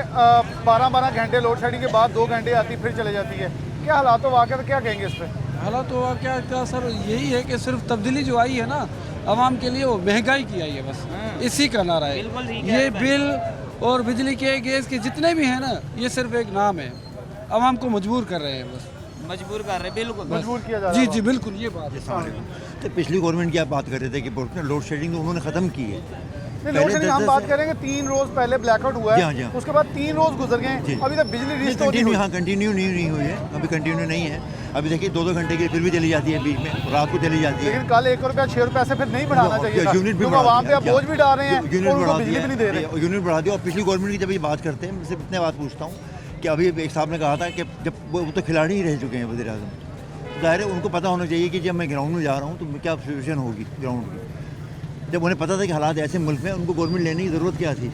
12-12 घंटे लोड शेडिंग के बाद 2 घंटे आती, फिर चले जाती है। क्या हालात वाक़या, क्या कहेंगे इस पर? हालात वाक़या क्या सर, यही है कि सिर्फ तब्दीली जो आई है ना आवाम के लिए, वो महंगाई की आई है, बस इसी का नारा है। ये बिल और बिजली के, गैस के जितने भी हैं ना, ये सिर्फ एक नाम है, आवाम को मजबूर कर रहे हैं, बस मजबूर कर रहे हैं, बिल्कुल मजबूर किया जा रहा है। जी बिल्कुल, ये बात है। तो पिछली गवर्नमेंट की आप बात कर रहे थे कि लोड शेडिंग उन्होंने ख़त्म की है, लोड शेडिंग हम बात करेंगे 3 रोज पहले ब्लैकआउट हुआ है, उसके बाद 3 रोज गुजर गए, अभी तक बिजली रिस्टोर नहीं हुई। हाँ, कंटिन्यू नहीं हुई है, अभी कंटिन्यू नहीं है। अभी देखिए 2-2 घंटे की फिर भी चली जाती है, बीच में रात को चली जाती है। लेकिन कल 1 रुपया 6 रुपया से फिर नहीं बढ़ाना चाहिए था, क्योंकि वहाँ पे आप बोझ भी डाल रहे हैं और उनको बिजली भी नहीं दे रहे। यूनिट बढ़ा दिया। और पिछली गवर्नमेंट की जब ये बात करते हैं, मैं सिर्फ इतने बात पूछता हूँ कि अभी एक साहब ने कहा था कि जब वो तो खिलाड़ी ही रह चुके हैं वज़ीर आज़म, ज़ाहिर है उनको पता होना चाहिए कि जब मैं ग्राउंड में जा रहा हूँ तो क्या सिचुएशन होगी ग्राउंड की। जब उन्हें पता था कि हालात ऐसे मुल्क में, उनको गवर्नमेंट लेने की ज़रूरत क्या थी?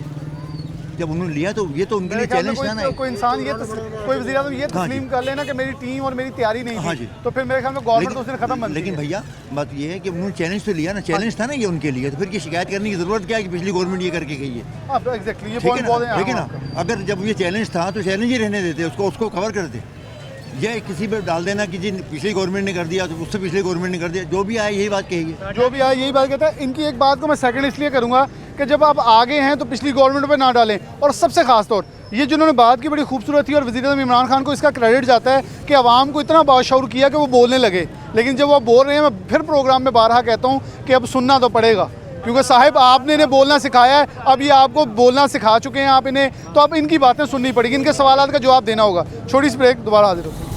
जब उन्होंने लिया तो ये तो उनके लिए चैलेंज था ना। कोई इंसान ये कोई वज़ीर आज़म ये तस्लीम कर लेना कि मेरी टीम और मेरी तैयारी नहीं थी, तो फिर मेरे ख्याल में गवर्नमेंट तो उसने खत्म बनती है। लेकिन भैया बात ये है कि उन्होंने चैलेंज तो लिया ना, चैलेंज था ना ये उनके लिए, तो फिर ये शिकायत करने की ज़रूरत क्या है कि पिछली गवर्नमेंट ये करके गई है? एग्जैक्टली, ये पॉइंट बहुत है। लेकिन अगर जब ये चैलेंज था तो चैलेंज ही रहने देते, उसको कवर करते। ये किसी पे डाल देना कि जी पिछली गवर्नमेंट ने कर दिया तो उससे पिछली गवर्नमेंट ने कर दिया, जो भी आए यही बात कहेगी, जो भी आए यही बात कहता है। इनकी एक बात को मैं सेकंड इसलिए करूंगा कि जब आप आगे हैं तो पिछली गवर्नमेंट पे ना डालें, और सबसे खास तौर ये जिन्होंने बात की बड़ी खूबसूरत थी और वज़ीर आज़म इमरान खान को इसका क्रेडिट जाता है कि आवाम को इतना बाशऊर किया कि वो बोलने लगे। लेकिन जब वो बोल रहे हैं, मैं फिर प्रोग्राम में बारहा कहता हूँ कि अब सुनना तो पड़ेगा, क्योंकि साहिब आपने इन्हें बोलना सिखाया है, अब ये आपको बोलना सिखा चुके हैं आप इन्हें, तो अब इनकी बातें सुननी पड़ेगी, इनके सवालात का जवाब देना होगा। छोटी सी ब्रेक, दोबारा हाजिर होते हैं।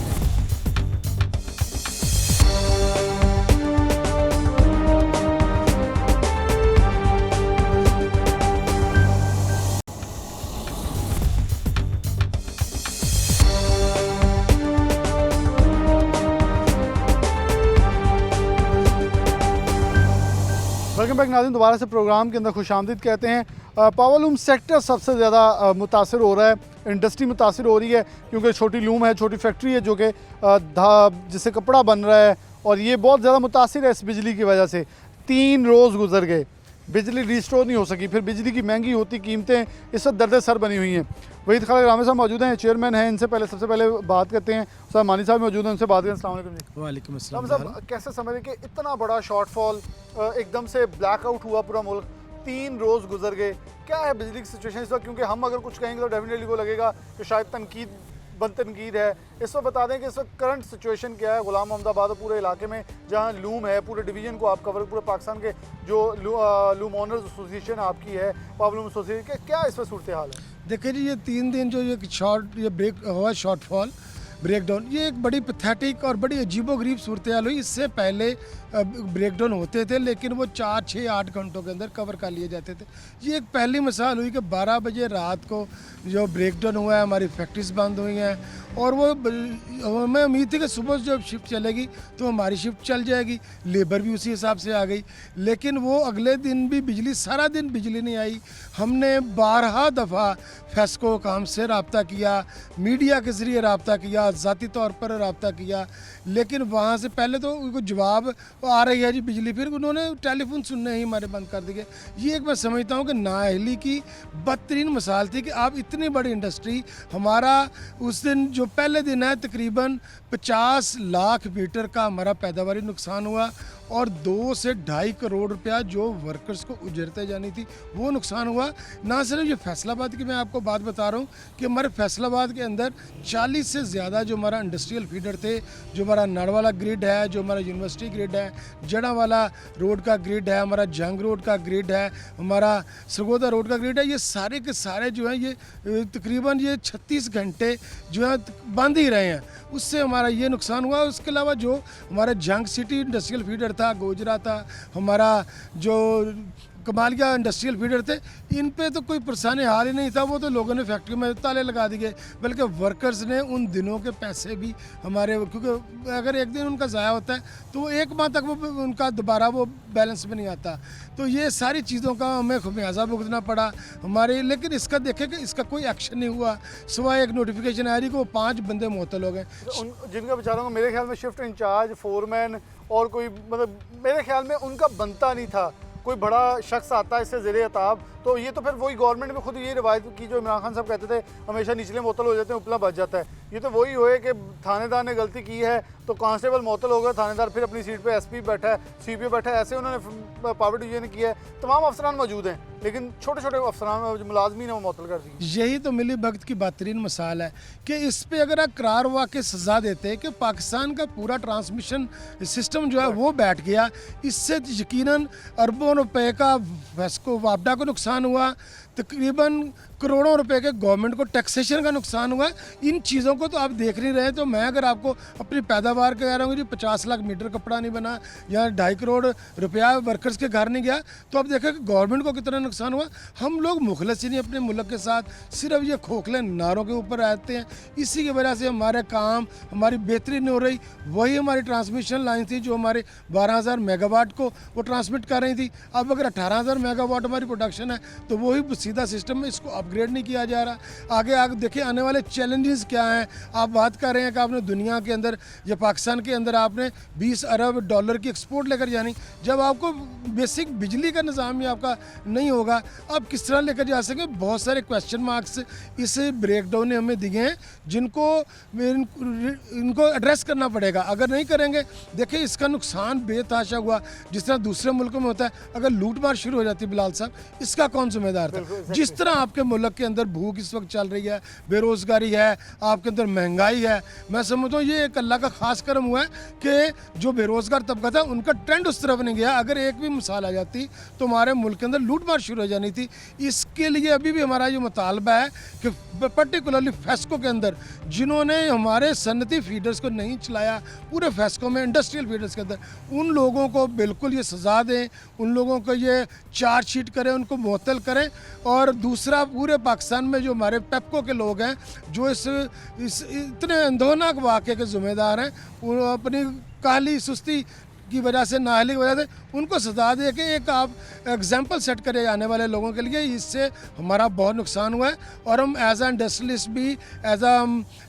वेलकम बैक नाज़रीन, दोबारा से प्रोग्राम के अंदर खुशामदीद कहते हैं। पावरलूम सेक्टर सबसे ज़्यादा मुतासर हो रहा है, इंडस्ट्री मुतासर हो रही है, क्योंकि छोटी लूम है, छोटी फैक्ट्री है जो कि जिससे कपड़ा बन रहा है, और ये बहुत ज़्यादा मुतासर है इस बिजली की वजह से। 3 रोज़ गुजर गए, बिजली रिस्टोर नहीं हो सकी, फिर बिजली की महंगी होती कीमतें इस वक्त दर्द सर बनी हुई हैं। वहीद खालिद रामे साहब मौजूद हैं, चेयरमैन हैं। इनसे पहले सबसे पहले बात करते हैं, सर मानी साहब मौजूद हैं, उनसे बात करें। अस्सलाम वालेकुम जी। वालेकुम अस्सलाम साहब, कैसे समझें कि इतना बड़ा शॉर्टफॉल, एकदम से ब्लैकआउट हुआ पूरा मुल्क, 3 रोज़ गुजर गए, क्या है बिजली की सिचुएशन इस वक्त? क्योंकि हम अगर कुछ कहेंगे तो डेफिनेटली को लगेगा कि शायद तनकीद है। इस वक्त बता दें कि इस वक्त करंट सिचुएशन क्या है गुलाम मोहम्मदाबाद और पूरे इलाके में, जहाँ लूम है, पूरे डिवीज़न को आप कवर, पूरे पाकिस्तान के जो लूम ओनर्स एसोसिएशन आपकी है, पावरलूम एसोसिएशन, क्या इस वक्त सूरत हाल है? देखिए जी, ये 3 दिन जो ये ब्रेक हुआ, शॉर्टफॉल ब्रेकडाउन, ये एक बड़ी पैथेटिक और बड़ी अजीबोगरीब सूरत हाल हुई। इससे पहले ब्रेकडाउन होते थे, लेकिन वो 4, 6, 8 घंटों के अंदर कवर कर लिए जाते थे। ये एक पहली मिसाल हुई कि 12 बजे रात को जो ब्रेकडाउन हुआ है, हमारी फैक्ट्रीज बंद हुई हैं, और वो हमें उम्मीद थी कि सुबह जब शिफ्ट चलेगी तो हमारी शिफ्ट चल जाएगी, लेबर भी उसी हिसाब से आ गई, लेकिन वो अगले दिन भी बिजली, सारा दिन बिजली नहीं आई। हमने 12 दफ़ा फेस्को काम से रब्ता किया, मीडिया के ज़रिए रब्ता किया, ज़ाती तौर पर रब्ता किया, लेकिन वहाँ से पहले तो उनको जवाब आ रही है जी बिजली, फिर उन्होंने टेलीफोन सुनने ही हमारे बंद कर दिए। ये एक मैं समझता हूँ कि नाअहली की बदतरीन मिसाल थी कि आप इतनी बड़ी इंडस्ट्री, हमारा उस दिन जो पहले दिन है तकरीबन 50 लाख मीटर का हमारा पैदावारी नुकसान हुआ, और 2 से 2.5 करोड़ रुपया जो वर्कर्स को उजरते जानी थी वो नुकसान हुआ। ना सिर्फ ये फैसलाबाद की मैं आपको बात बता रहा हूँ कि हमारे फैसलाबाद के अंदर 40 से ज़्यादा जो हमारा इंडस्ट्रियल फीडर थे, जो हमारा नाड़वाला ग्रिड है, जो हमारा यूनिवर्सिटी ग्रिड है, जड़ावाला रोड का ग्रिड है, हमारा जंग रोड का ग्रिड है, हमारा सरगोदा रोड का ग्रिड है, ये सारे के सारे जो हैं ये तकरीबन ये 36 घंटे जो है बंद ही रहे हैं। उससे हमारा ये नुकसान हुआ। उसके अलावा जो हमारा जंग सिटी इंडस्ट्रियल फीडर था, गोजरा था, हमारा जो कमालिया इंडस्ट्रियल फीडर थे, इन पे तो कोई परेशानी हाल ही नहीं था, वो तो लोगों ने फैक्ट्री में ताले लगा दिए, बल्कि वर्कर्स ने उन दिनों के पैसे भी हमारे, क्योंकि अगर एक दिन उनका ज़ाया होता है तो 1 माह तक वो उनका दोबारा वो बैलेंस में नहीं आता। तो ये सारी चीज़ों का हमें खमियाजा भुगतना पड़ा हमारे। लेकिन इसका देखें कि इसका कोई एक्शन नहीं हुआ, सिवाय एक नोटिफिकेशन आ रही कि वो 5 बंदे मुअत्तल हो गए, जिनका बेचारों को मेरे ख्याल में शिफ्ट इंचार्ज, फोरमैन और कोई, मतलब मेरे ख्याल में उनका बनता नहीं था। कोई बड़ा शख्स आता है इससे ज़ेरे अताब, तो ये तो फिर वही गवर्नमेंट में खुद ये रिवायत की जो इमरान खान साहब कहते थे हमेशा निचले मुअत्तल हो जाते हैं, उपला बच जाता है। ये तो वही हुए कि थानेदार ने गलती की है तो कांस्टेबल मुअत्तल हो गया, थानेदार फिर अपनी सीट पे, एसपी बैठा है, सीपीओ बैठा है, ऐसे उन्होंने पावर डिवीजन ने किया है। तमाम अफसरान मौजूद हैं, लेकिन छोटे छोटे अफसरान जो मुलाजमीन हैं वो मुअत्तल कर दिए। यही तो मिली भगत की बेहतरीन मिसाल है कि इस पे अगर आप करार हुआ के सज़ा देते कि पाकिस्तान का पूरा ट्रांसमिशन सिस्टम जो है वो बैठ गया, इससे यकीनन अरबों रुपए का वेस्को वापडा को नुकसान हुआ, तकरीबन करोड़ों रुपए के गवर्नमेंट को टैक्सेशन का नुकसान हुआ। इन चीज़ों को तो आप देख नहीं रहे। तो मैं अगर आपको अपनी पैदावार कह रहा हूँ जी 50 लाख मीटर कपड़ा नहीं बना या 2.5 करोड़ रुपया वर्कर्स के घर नहीं गया, तो आप देखें कि गवर्नमेंट को कितना नुकसान हुआ। हम लोग मुखलस ही नहीं अपने मुल्क के साथ, सिर्फ ये खोखले नारों के ऊपर रहते हैं। इसी की वजह से हमारे काम, हमारी बेहतरी नहीं हो रही। वही हमारी ट्रांसमिशन लाइन थी जो हमारे 12,000 मेगावाट को वो ट्रांसमिट कर रही थी। अब अगर 18,000 मेगावाट हमारी प्रोडक्शन है तो वही सीधा सिस्टम में इसको अपग्रेड नहीं किया जा रहा। आगे आगे देखिए आने वाले चैलेंजेस क्या हैं। आप बात कर रहे हैं कि आपने दुनिया के अंदर या पाकिस्तान के अंदर आपने 20 अरब डॉलर की एक्सपोर्ट लेकर जानी, जब आपको बेसिक बिजली का निज़ाम ही आपका नहीं होगा, आप किस तरह लेकर जा सकें। बहुत सारे क्वेश्चन मार्क्स इस ब्रेकडाउन ने हमें दिए हैं, जिनको इनको एड्रेस करना पड़ेगा। अगर नहीं करेंगे, देखिए इसका नुकसान बेतहाशा हुआ, जिस तरह दूसरे मुल्कों में होता है। अगर लूटमार शुरू हो जाती बिलाल साहब, इसका कौन जिम्मेदार था? जिस तरह आपके मुल्क के अंदर भूख इस वक्त चल रही है, बेरोज़गारी है, आपके अंदर महंगाई है, मैं समझता हूँ ये एक अल्लाह का ख़ास करम हुआ है कि जो बेरोज़गार तबका था उनका ट्रेंड उस तरफ नहीं गया। अगर एक भी मिसाल आ जाती तो हमारे मुल्क के अंदर लूटमार शुरू हो जानी थी। इसके लिए अभी भी हमारा ये मुतालबा है कि पर्टिकुलरली फेस्को के अंदर जिन्होंने हमारे सनती फीडर्स को नहीं चलाया, पूरे फेस्को में इंडस्ट्रियल फीडर्स के अंदर, उन लोगों को बिल्कुल ये सज़ा दें, उन लोगों को ये चार्जशीट करें, उनको मुअत्तल करें। और दूसरा, पूरे पाकिस्तान में जो हमारे पेप्को के लोग हैं जो इस इतने अंदोनाक वाक़े के ज़िम्मेदार हैं, वो अपनी काली सुस्ती की वजह से, नाअहली की वजह से उनको सजा दे के एक आप एग्जाम्पल सेट करें आने वाले लोगों के लिए। इससे हमारा बहुत नुकसान हुआ है और हम एज आ इंडस्ट्रियलिस्ट भी, एज आ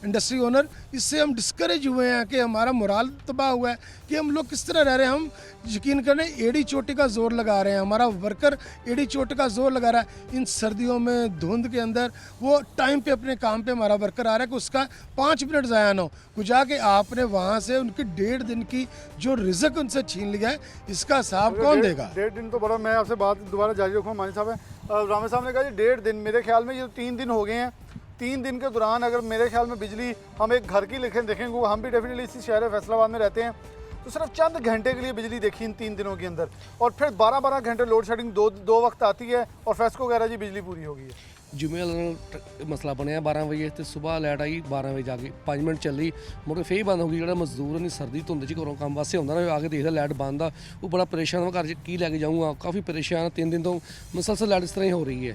इंडस्ट्री ओनर, इससे हम डिस्करेज हुए हैं कि हमारा मोराल तबाह हुआ है कि हम लोग किस तरह रह रहे हैं। हम यकीन करें एड़ी चोटी का जोर लगा रहे हैं, हमारा वर्कर एड़ी चोटी का जोर लगा रहा है। इन सर्दियों में धुंध के अंदर वो टाइम पे अपने काम पे हमारा वर्कर आ रहा है कि उसका 5 मिनट ज़ाया ना हो। कुछ जाके आपने वहाँ से उनकी 1.5 दिन की जो रिज़्क उनसे छीन लिया है, इसका हिसाब कौन देगा? 1.5 दिन तो बड़ा। मैं आपसे बात दोबारा जारी रखूँ। मानी साहब है, रामे साहब ने कहा जी 1.5 दिन, मेरे ख्याल में ये 3 दिन हो गए हैं। 3 दिन के दौरान अगर मेरे ख्याल में बिजली, हम एक घर की देखेंगे, हम भी डेफिनेटली इसी शहर फैसलाबाद में रहते हैं, तो सिर्फ चंद घंटे के लिए बिजली देखी इन 3 दिनों के अंदर, और फिर 12-12 घंटे लोड शेडिंग दो वक्त आती है और फेस्को कह रहा जी बिजली पूरी हो गई है। जुमे मसला बनया 12 वजे तो सुबह लाइट आई 12 वजे जाके 5 मिनट चली, मुड़ फिर बंद हो गई। जो मजदूर नहीं सर्दी धुंद च घरों काम वास्ते आंदा ना, आके देखदा लाइट बंद आ, वो बड़ा परेशान, घर च की लैके जाऊँगा, काफ़ी परेशान। 3 दिन तो मुसलसल लाइट इस तरह ही हो रही है।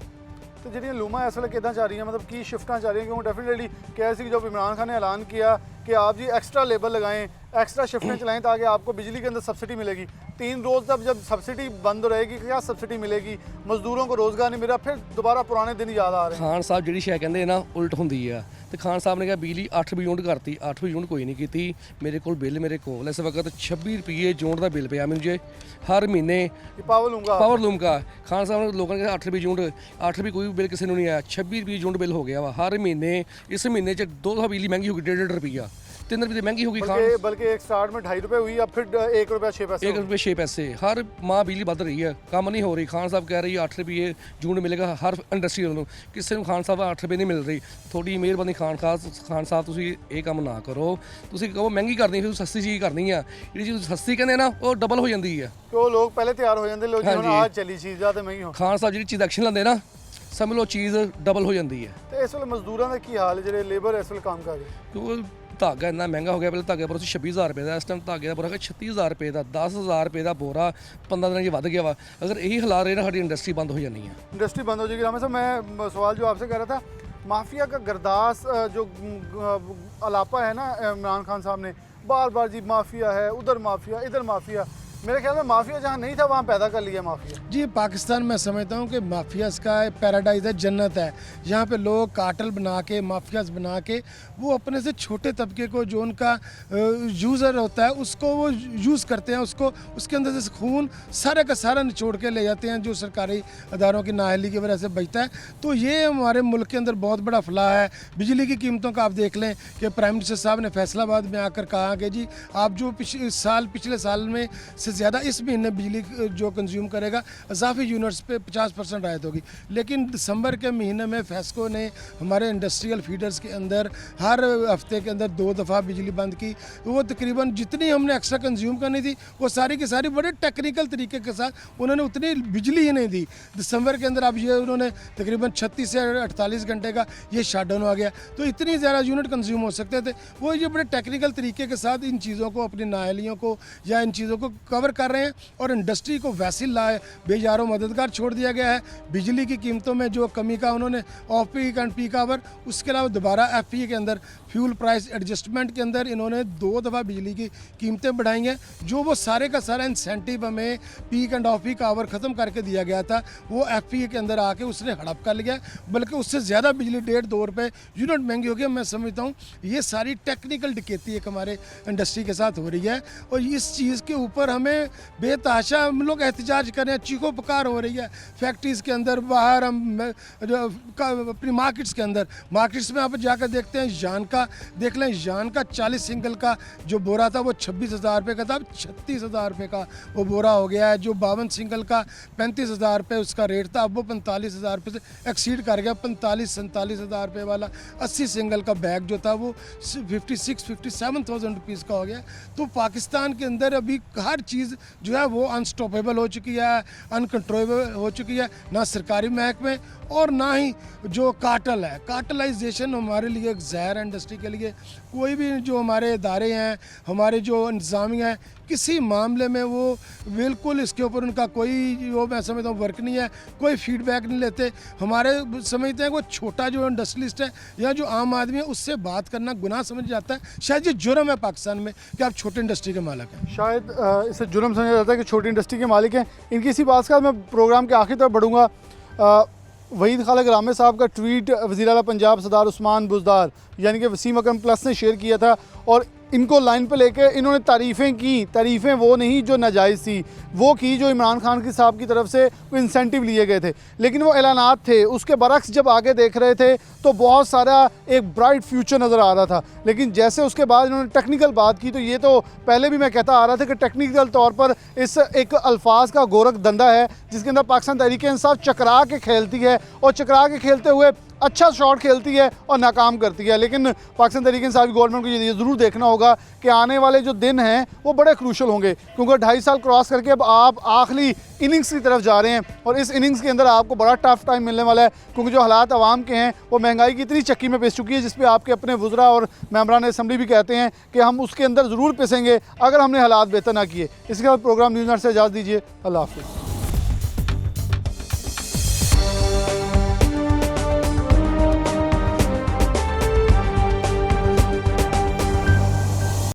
तो जी लूमा इस वे किदा चाह रही है, मतलब की शिफ्टां चाह रही हैं? क्योंकि डेफिनेटली कह सी जब इमरान खान ने ऐलान किया कि आप जी एक्स्ट्रा लेबर लगाएं, एक्स्ट्रा शिफ्टें चलाएं ताकि आपको बिजली के अंदर सब्सिडी मिलेगी। 3 रोज़ तक जब सब्सिडी बंद रहेगी, क्या सब्सिडी मिलेगी? मजदूरों को रोज़गार नहीं मिला, फिर दोबारा पुराने दिन याद आ रहे हैं। खान साहब जी शै कहते ना उल्ट होंगी है, तो खान साहब ने कहा बिजली 8 यूनिट करती, 8 यूनिट कोई नहीं की। मेरे को बिल मेरे को इस वक्त 26 रुपये यूनिट का बिल पाया मुझे हर महीने, पावर लूम का। खान साहब ने लोगों ने कहा 8 रुपये यूनिट, 8 रुपये कोई बिल किसी ने नहीं आया, 26 रुपये यूनिट बिल हो गया वा हर महीने। इस महीने 2 दफ़ा बिजली महंगी होगी, 1.5 रुपया, 3 रुपये महंगी होगी। बल्कि एक स्टार्ट में 2.5 रुपये हुई, अब फिर 1 रुपया 6 पैसे, 1 रुपये 6 पैसे हर माह बिजली बढ़ रही है, कम नहीं हो रही। खान साहब कह रही है 8 रुपये यूनिट मिलेगा हर इंडस्ट्री वालों, किसी को खान साहब 8 रुपये नहीं मिल रही। थोड़ी मेहरबानी खान साहब तुसीं ये काम ना करो, तुसीं कहो महंगी करनी, फिर सस्ती चीज़ करनी है। जी चीज़ सस्ती कहते ना वो डबल हो जाती है, तो लोग पहले तैयार हो जाते, लोग आज चली चीज़ ज़्यादा महंगी हो। खान साहब जी चीज़ एक्शन लेंदे ना, समझ लो चीज़ डबल हो जाती है। तो इस वे मजदूरों का की हाल है जो लेबर इस वे काम कर रहे हैं? क्योंकि धागा इन्ना महंगा हो गया, पहले धागे पर 26,000 रुपये का, इस टाइम धागे का बोरा 36,000 रुपये का, 10,000 रुपये का बोरा 15 दिन बढ़ गया वा। अगर यही हालात रहे ना, साड़ी इंडस्ट्री बंद हो जानी है। इंडस्ट्री बंद हो जाएगी। रामे साहब, मैं सवाल जो आपसे कह रहा था, माफिया का गर्दास जो अलापा है ना इमरान खान साहब ने बार बार जी माफिया है, उधर माफिया, इधर माफिया, मेरे ख्याल में माफिया जहाँ नहीं था वहाँ पैदा कर लिया माफिया। जी पाकिस्तान मैं समझता हूँ कि माफियाज़ का पैराडाइज है, जन्नत है। यहाँ पे लोग कार्टेल बना के, माफियाज़ बना के, वो अपने से छोटे तबके को जो उनका यूज़र होता है उसको वो यूज़ करते हैं, उसको उसके अंदर से खून सारे का सारा निचोड़ के ले जाते हैं जो सरकारी अदारों की नाअहली की वजह से बचता है। तो ये हमारे मुल्क के अंदर बहुत बड़ा फलाह है। बिजली की कीमतों का आप देख लें कि प्राइम मिनिस्टर साहब ने फैसलाबाद में आकर कहा कि जी आप जो पिछले साल में से ज़्यादा इस महीने बिजली जो कंज्यूम करेगा इजाफी यूनिट्स पे 50% राहत होगी। लेकिन दिसंबर के महीने में फेस्को ने हमारे इंडस्ट्रियल फीडर्स के अंदर हर हफ्ते के अंदर 2 दफ़ा बिजली बंद की। वो तकरीबन जितनी हमने एक्स्ट्रा कंज्यूम करनी थी वो सारी की सारी बड़े टेक्निकल तरीके के साथ उन्होंने उतनी बिजली ही नहीं दी। दिसंबर के अंदर अब ये उन्होंने तकरीबन 36 से 48 घंटे का ये शटडाउन आ गया, तो इतनी ज़्यादा यूनिट कंज्यूम हो सकते थे। वो ये बड़े टेक्निकल तरीके के साथ इन चीज़ों को, अपनी नाअहलियों को या इन चीज़ों को कवर कर रहे हैं और इंडस्ट्री को वैसे बेजारो मददगार छोड़ दिया गया है। बिजली की कीमतों में जो कमी का उन्होंने off peak and peak hour, उसके अलावा दोबारा FPA के अंदर फ्यूल प्राइस एडजस्टमेंट के अंदर इन्होंने 2 दफ़ा बिजली की कीमतें बढ़ाई हैं। जो वो सारे का सारा इंसेंटिव हमें peak end off peak hour ख़त्म करके दिया गया था वो FPA के अंदर आके उसने हड़प कर लिया, बल्कि उससे ज़्यादा बिजली 1.5-2 रुपये यूनिट महंगी हो गई। मैं समझता हूँ ये सारी टेक्निकल डकैती एक हमारे इंडस्ट्री के साथ हो रही है और इस चीज़ के ऊपर हमें बेतहाशा हम लोग एहतजाज कर रहे हैं, चीखो पुकार हो रही है फैक्ट्रीज़ के अंदर, बाहर हम अपनी मार्केट्स के अंदर। मार्केट्स में आप जाकर देखते हैं, जान का देख लें, जान का 40 सिंगल का जो बोरा था वो 26,000 रुपये का था, अब 36,000 रुपये का वो बोरा हो गया है। जो 52 सिंगल का 35,000 रुपये उसका रेट था, अब वो 45,000 रुपये से एक्सीड कर गया। 45-47,000 रुपये वाला 80 सिंगल का बैग जो था वो 56-57,000 रुपीज़ का हो गया। तो पाकिस्तान के अंदर अभी हर चीज़ जो है वो अनस्टॉपेबल हो चुकी है, अनकंट्रोलेबल हो चुकी है। ना सरकारी महकमे और ना ही जो कार्टल है, कार्टलाइजेशन हमारे लिए एक ज़हर है इंडस्ट्री के लिए। कोई भी जो हमारे इदारे हैं, हमारे जो इंतज़ामिया है, किसी मामले में वो बिल्कुल इसके ऊपर उनका कोई वो मैं समझता हूँ वर्क नहीं है, कोई फीडबैक नहीं लेते। हमारे समझते हैं वो छोटा जो इंडस्ट्रियलिस्ट है या जो आम आदमी है उससे बात करना गुनाह समझ जाता है। शायद ये जुर्म है पाकिस्तान में कि आप छोटी इंडस्ट्री के मालिक हैं। शायद इसे जुर्म समझा जाता है कि छोटी इंडस्ट्री के मालिक हैं। इनकी इसी बात का मैं प्रोग्राम के आखिर तक बढ़ूँगा। वहीद खालिक रामे साहब का ट्वीट वज़ीर आला पंजाब सरदार उस्मान बुज़दार यानी कि वसीम अकरम प्लस ने शेयर किया था और इनको लाइन पे लेके इन्होंने तारीफ़ें की। तारीफ़ें वो नहीं जो नाजायज़ थी, वो की जो इमरान खान की साहब की तरफ से इंसेंटिव लिए गए थे, लेकिन वो ऐलानात थे। उसके बरक्स जब आगे देख रहे थे तो बहुत सारा एक ब्राइट फ्यूचर नज़र आ रहा था। लेकिन जैसे उसके बाद इन्होंने टेक्निकल बात की, तो ये तो पहले भी मैं कहता आ रहा था कि टेक्निकल तौर पर इस एक अल्फाज का गोरख धंधा है जिसके अंदर पाकिस्तान तहरीक इंसाफ चकरा के खेलती है और चकरा के खेलते हुए अच्छा शॉट खेलती है और नाकाम करती है। लेकिन पाकिस्तान तहरीक इंसाफ की गवर्नमेंट को ये ज़रूर देखना होगा कि आने वाले जो दिन हैं वो बड़े क्रूशल होंगे, क्योंकि 2.5 साल क्रॉस करके अब आप आखिरी इनिंग्स की तरफ जा रहे हैं और इस इनिंग्स के अंदर आपको बड़ा टफ टाइम मिलने वाला है, क्योंकि जो हालात आवाम के हैं वो महंगाई की इतनी चक्की में पिस चुकी है जिस पे आपके अपने वज़रा और मेंबरान असम्बली भी कहते हैं कि हम उसके अंदर ज़रूर पिसेंगे अगर हमने हालात बेहतर ना किए। इसके बाद प्रोग्राम न्यूज़ नट से इजाज़त दीजिए। अल्लाह हाफ़िज़।